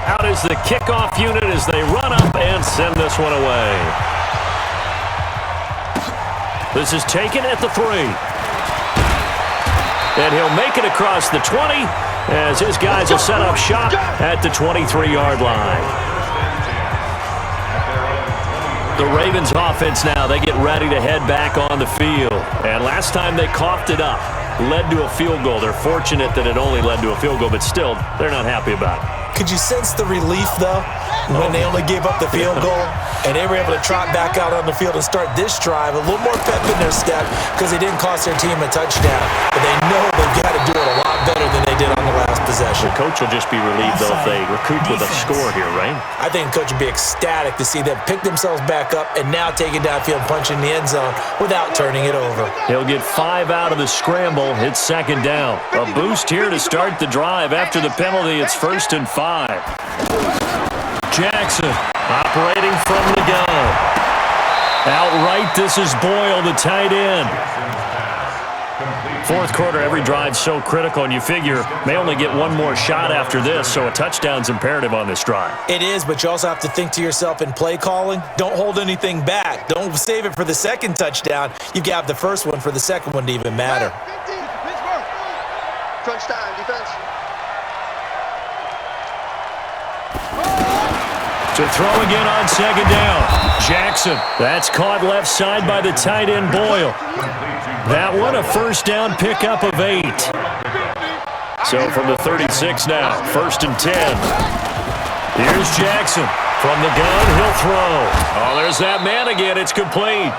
Out is the kickoff unit as they run up and send this one away. This is taken at the 3. And he'll make it across the 20 as his guys will set up shop at the 23-yard line. The Ravens offense now, they get ready to head back on the field. And last time they coughed it up, led to a field goal. They're fortunate that it only led to a field goal, but still, they're not happy about it. Could you sense the relief, though, when they only gave up the field goal and they were able to trot back out on the field and start this drive? A little more pep in their step because they didn't cost their team a touchdown. But they know they've got to do it a lot better than they did on the last possession. The coach will just be relieved, though, if they recoup with a score here, right? I think the coach would be ecstatic to see them pick themselves back up and now take it downfield, punch in the end zone without turning it over. He'll get 5 out of the scramble. It's second down. A boost here to start the drive. After the penalty, it's 1st and 5. Jackson operating from the gun. Outright, this is Boyle, the tight end. Fourth quarter, every drive's so critical, and you figure they only get one more shot after this, so a touchdown's imperative on this drive. It is, but you also have to think to yourself in play calling, don't hold anything back. Don't save it for the second touchdown. You've got to have the first one for the second one to even matter. Crunch time, defense. To throw again on second down. Jackson. That's caught left side by the tight end Boyle. That one a first down pickup of 8. So from the 36 now, 1st and 10. Here's Jackson. From the gun, he'll throw. Oh, there's that man again. It's complete.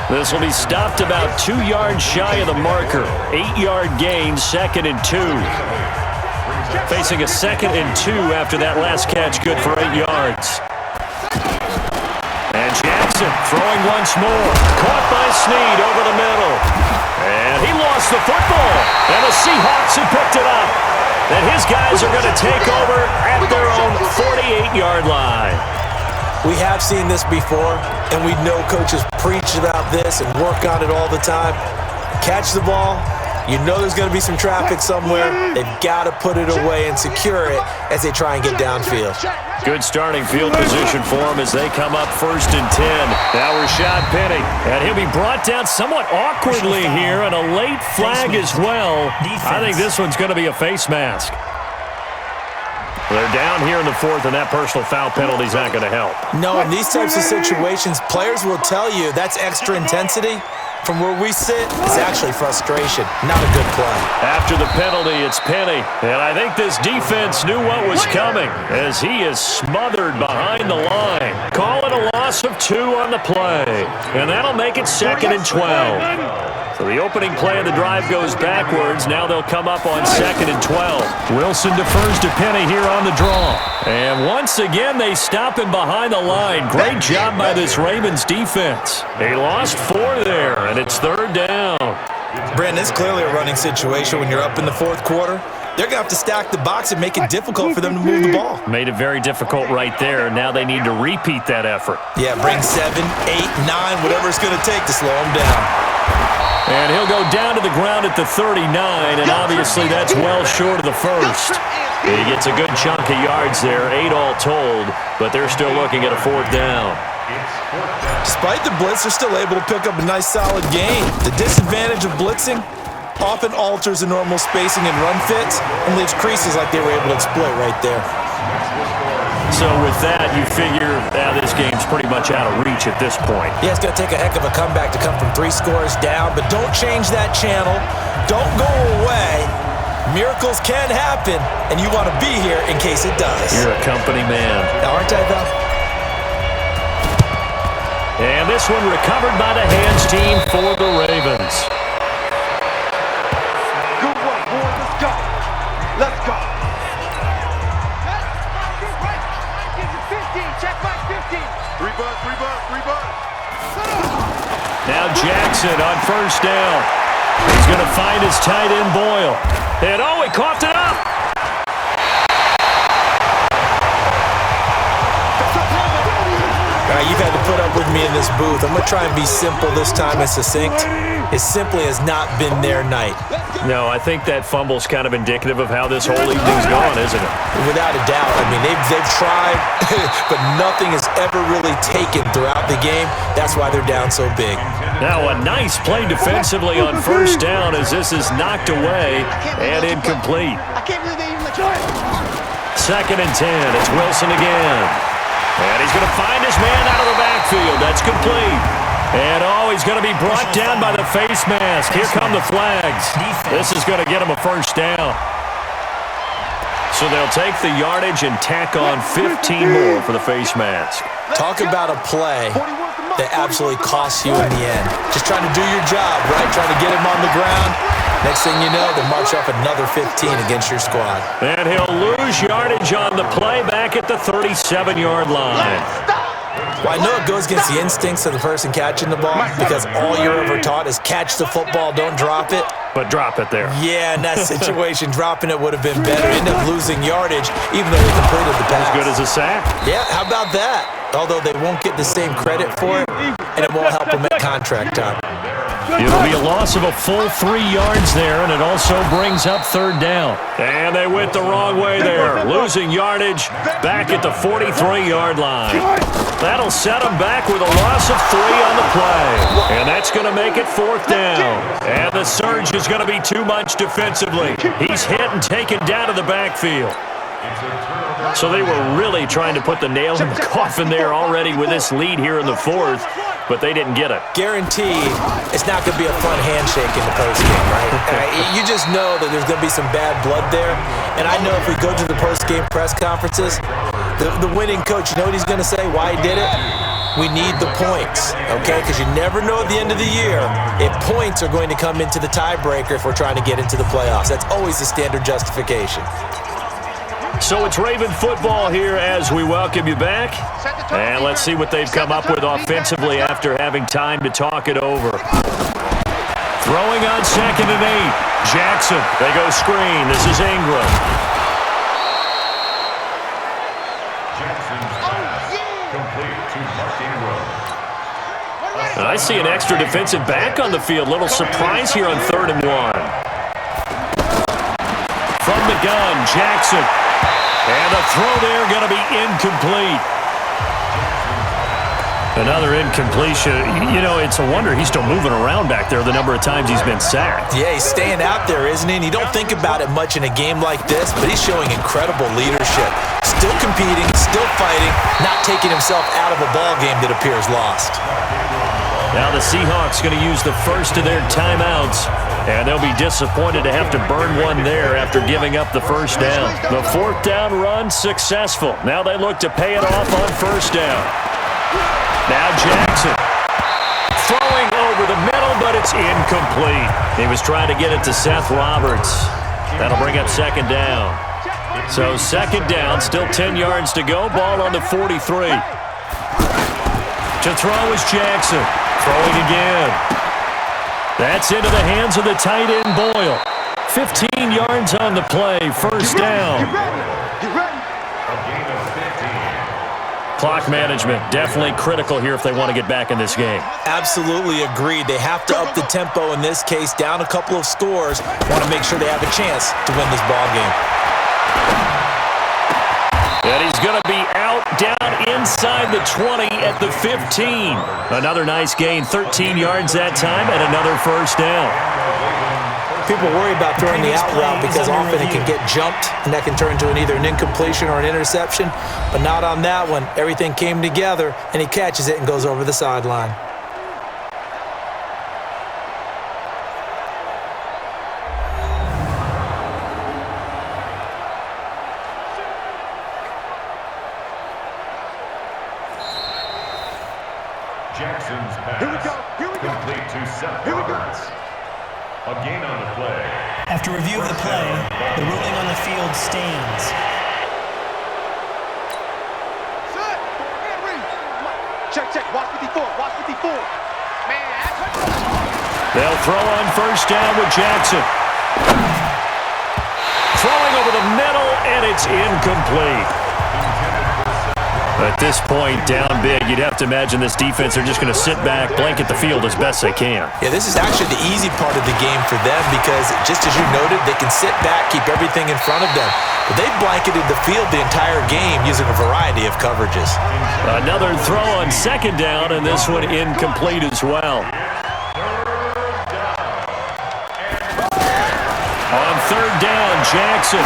This will be stopped about 2 yards shy of the marker. 8-yard gain, 2nd and 2. Facing a 2nd and 2 after that last catch, good for 8 yards. And Janssen throwing once more. Caught by Snead over the middle. And he lost the football. And the Seahawks have picked it up. And his guys are going to take over at their own 48-yard line. We have seen this before, and we know coaches preach about this and work on it all the time. Catch the ball. You know there's going to be some traffic somewhere. They've got to put it away and secure it as they try and get downfield. Good starting field position for them as they come up 1st and 10. Now Rashad Penny. And he'll be brought down somewhat awkwardly here, and a late flag as well. I think this one's going to be a face mask. They're down here in the 4th, and that personal foul penalty is not going to help. No, in these types of situations, players will tell you that's extra intensity. From where we sit, it's actually frustration, not a good play. After the penalty, it's Penny. And I think this defense knew what was coming as he is smothered behind the line. Call it a loss of 2 on the play. And that'll make it 2nd and 12. So the opening play of the drive goes backwards. Now they'll come up on 2nd and 12. Wilson defers to Penny here on the draw. And once again, they stop him behind the line. Great job by this Ravens defense. They lost 4 there, and it's 3rd down. Brandon, it's clearly a running situation when you're up in the 4th quarter. They're going to have to stack the box and make it difficult for them to move the ball. Made it very difficult right there. Now they need to repeat that effort. Yeah, bring 7, 8, 9, whatever it's going to take to slow them down. And he'll go down to the ground at the 39, and obviously that's well short of the first. He gets a good chunk of yards there, 8 all told, but they're still looking at a 4th down. Despite the blitz, they're still able to pick up a nice, solid gain. The disadvantage of blitzing often alters the normal spacing and run fits and leaves creases like they were able to exploit right there. So with that, you figure this game's pretty much out of reach at this point. Yeah, it's going to take a heck of a comeback to come from 3 scores down, but don't change that channel. Don't go away. Miracles can happen, and you want to be here in case it does. You're a company man. Now, aren't I, though? And this one recovered by the hands team for the Ravens. Good one, boys. Let's go. Let's go. Check back 15. 3 bucks. Now Jackson on 1st down. He's going to find his tight end Boyle. And he coughed it up. All right, you've had to put up with me in this booth. I'm going to try and be simple this time and succinct. It simply has not been their night. No, I think that fumble's kind of indicative of how this whole evening's gone, isn't it? Without a doubt. I mean, they've tried, but nothing has ever really taken throughout the game. That's why they're down so big. Now a nice play defensively on 1st down as this is knocked away and incomplete. I can't believe they even let you play. 2nd and 10. It's Wilson again. And he's going to find his man out of the backfield. That's complete. And he's going to be brought down by the face mask. Here come the flags. This is going to get him a 1st down. So they'll take the yardage and tack on 15 more for the face mask. Talk about a play that absolutely costs you in the end. Just trying to do your job, right? Trying to get him on the ground. Next thing you know, they march off another 15 against your squad. And he'll lose yardage on the play back at the 37-yard line. Well, I know it goes against the instincts of the person catching the ball because all you're ever taught is catch the football, don't drop it. But drop it there. Yeah, in that situation, dropping it would have been better. End up losing yardage, even though they completed the pass. As good as a sack. Yeah, how about that? Although they won't get the same credit for it, and it won't help them at contract time. It'll be a loss of a full 3 yards there, and it also brings up 3rd down. And they went the wrong way there, losing yardage back at the 43-yard line. That'll set them back with a loss of 3 on the play. And that's going to make it 4th down. And the surge is going to be too much defensively. He's hit and taken down to the backfield. So they were really trying to put the nail in the coffin there already with this lead here in the 4th, but they didn't get it. Guaranteed, it's not going to be a fun handshake in the postgame, right? You just know that there's going to be some bad blood there. And I know if we go to the postgame press conferences, the winning coach, you know what he's going to say, why he did it? We need the points, okay? Because you never know at the end of the year if points are going to come into the tiebreaker if we're trying to get into the playoffs. That's always the standard justification. So it's Raven football here as we welcome you back. And let's see what they've come up with offensively after having time to talk it over. Throwing on 2nd and 8. Jackson, they go screen. This is Ingram. Jackson's pass complete to Mark Ingram. I see an extra defensive back on the field. Little surprise here on 3rd and 1. From the gun, Jackson. And the throw there going to be incomplete. Another incompletion. You know, it's a wonder he's still moving around back there the number of times he's been sacked. Yeah, he's staying out there, isn't he? And you don't think about it much in a game like this, but he's showing incredible leadership. Still competing, still fighting, not taking himself out of a ball game that appears lost. Now the Seahawks going to use the first of their timeouts, and they'll be disappointed to have to burn one there after giving up the 1st down. The 4th down run successful. Now they look to pay it off on 1st down. Now Jackson throwing over the middle, but it's incomplete. He was trying to get it to Seth Roberts. That'll bring up 2nd down. So 2nd down, still 10 yards to go. Ball on the 43. To throw is Jackson. Throwing again. That's into the hands of the tight end Boyle. 15 yards on the play. 1st down. A gain of 15. Clock management, definitely critical here if they want to get back in this game. Absolutely agreed. They have to up the tempo in this case, down a couple of scores. Want to make sure they have a chance to win this ball game. And he's going to be out down inside the 20 at the 15. Another nice gain, 13 yards that time, and another first down. People worry about throwing the out route because often it can get jumped, and that can turn into either an incompletion or an interception. But not on that one. Everything came together, and he catches it and goes over the sideline. Jackson's pass. Here we go. Complete to Seth Roberts. A gain on the play. After review of the play, the ruling on the field stands. Check. Watch 54. Man. They'll throw on first down with Jackson. Throwing over the middle, and it's incomplete. At this point, down big, you'd have to imagine this defense are just going to sit back, blanket the field as best they can. Yeah, this is actually the easy part of the game for them because, just as you noted, they can sit back, keep everything in front of them. But they blanketed the field the entire game using a variety of coverages. Another throw on second down, and this one incomplete as well. On third down, Jackson.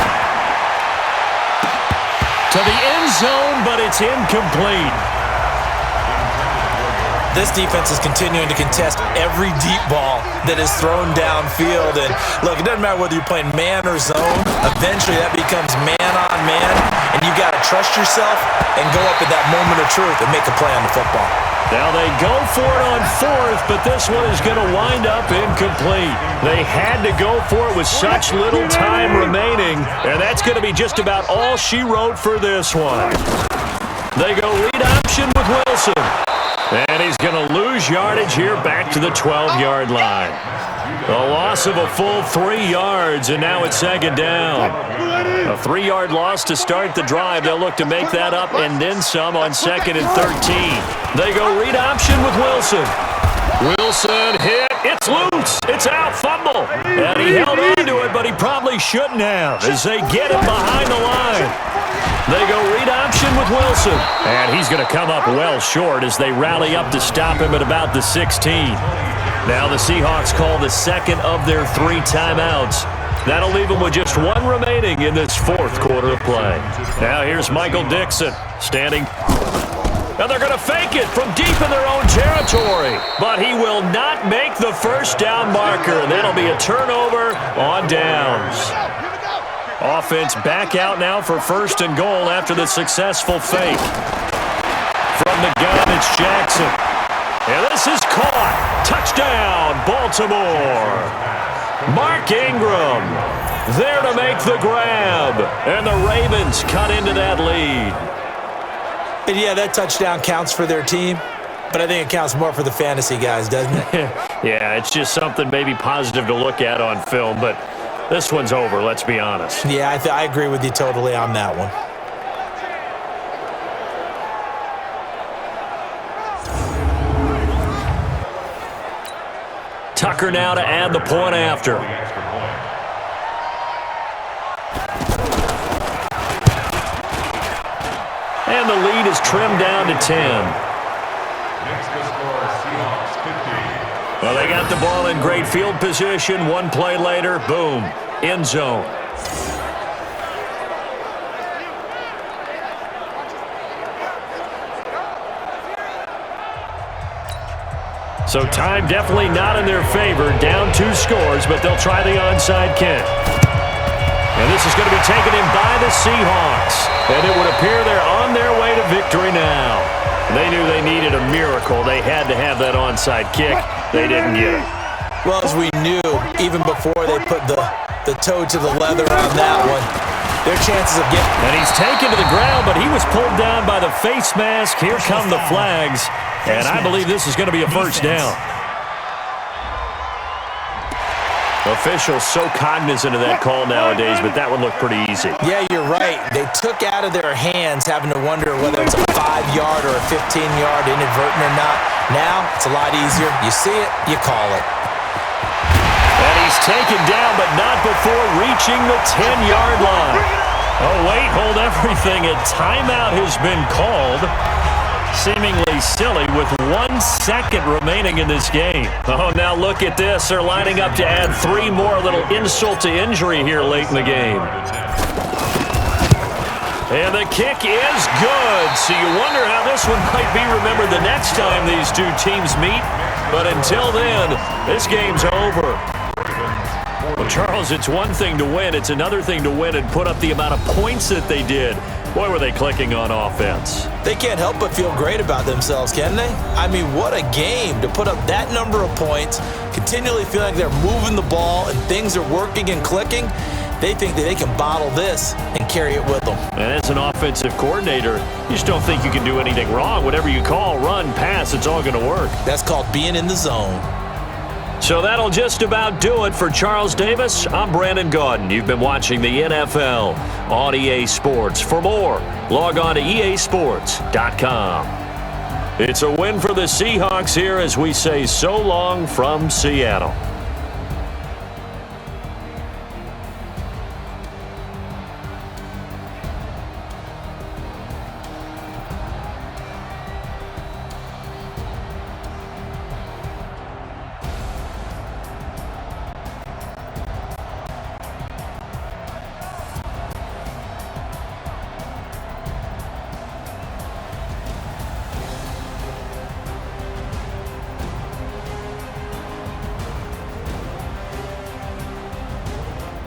To the end zone, but it's incomplete. This defense is continuing to contest every deep ball that is thrown downfield. And look, it doesn't matter whether you're playing man or zone. Eventually, that becomes man on man, and you've got to trust yourself and go up at that moment of truth and make a play on the football. Now they go for it on fourth, but this one is going to wind up incomplete. They had to go for it with such little time remaining, and that's going to be just about all she wrote for this one. They go read option with Wilson, and he's going to lose yardage here back to the 12-yard line. A loss of a full 3 yards, and now it's second down. A 3-yard loss to start the drive. They'll look to make that up and then some on second and 13. They go read option with Wilson. Wilson hit. It's loose. It's out. Fumble. And he held on to it, but he probably shouldn't have as they get him behind the line. They go read option with Wilson. And he's going to come up well short as they rally up to stop him at about the 16. Now the Seahawks call the second of their 3 timeouts. That'll leave them with just 1 remaining in this fourth quarter of play. Now here's Michael Dixon standing. Now they're going to fake it from deep in their own territory. But he will not make the first down marker. And that'll be a turnover on downs. Offense back out now for first and goal after the successful fake. From the gun, it's Jackson. And this is caught. Touchdown, Baltimore. Mark Ingram there to make the grab. And the Ravens cut into that lead. And yeah, that touchdown counts for their team, but I think it counts more for the fantasy guys, doesn't it? Yeah, it's just something maybe positive to look at on film, but this one's over, let's be honest. Yeah, I agree with you totally on that one. Tucker now to add the point after. And the lead is trimmed down to 10. Next to score, Seahawks 50. Well, they got the ball in great field position. 1 play later, boom, end zone. So time definitely not in their favor. Down 2 scores, but they'll try the onside kick. And this is going to be taken in by the Seahawks. And it would appear they're on their way to victory now. They knew they needed a miracle. They had to have that onside kick. They didn't get it. Well, as we knew, even before they put the toe to the leather on that one, their chances of getting... And he's taken to the ground, but he was pulled down by the face mask. Here come the flags. And I believe this is going to be a first down. Officials so cognizant of that call nowadays, but that one looked pretty easy. Yeah, you're right. They took out of their hands having to wonder whether it's a 5 5-yard or a 15-yard, inadvertent or not. Now, it's a lot easier. You see it, you call it. And he's taken down, but not before reaching the 10-yard line. Oh, wait, hold everything. A timeout has been called. Seemingly silly with 1 second remaining in this game. Oh, now look at this. They're lining up to add 3 more. A little insult to injury here late in the game. And the kick is good. So you wonder how this one might be remembered the next time these two teams meet. But until then, this game's over. Well, Charles, it's one thing to win. It's another thing to win and put up the amount of points that they did. Boy, were they clicking on offense. They can't help but feel great about themselves, can they? I mean, what a game to put up that number of points, continually feeling like they're moving the ball and things are working and clicking. They think that they can bottle this and carry it with them. And as an offensive coordinator, you just don't think you can do anything wrong. Whatever you call, run, pass, it's all going to work. That's called being in the zone. So that'll just about do it for Charles Davis. I'm Brandon Gaudin. You've been watching the NFL on EA Sports. For more, log on to easports.com. It's a win for the Seahawks here as we say so long from Seattle.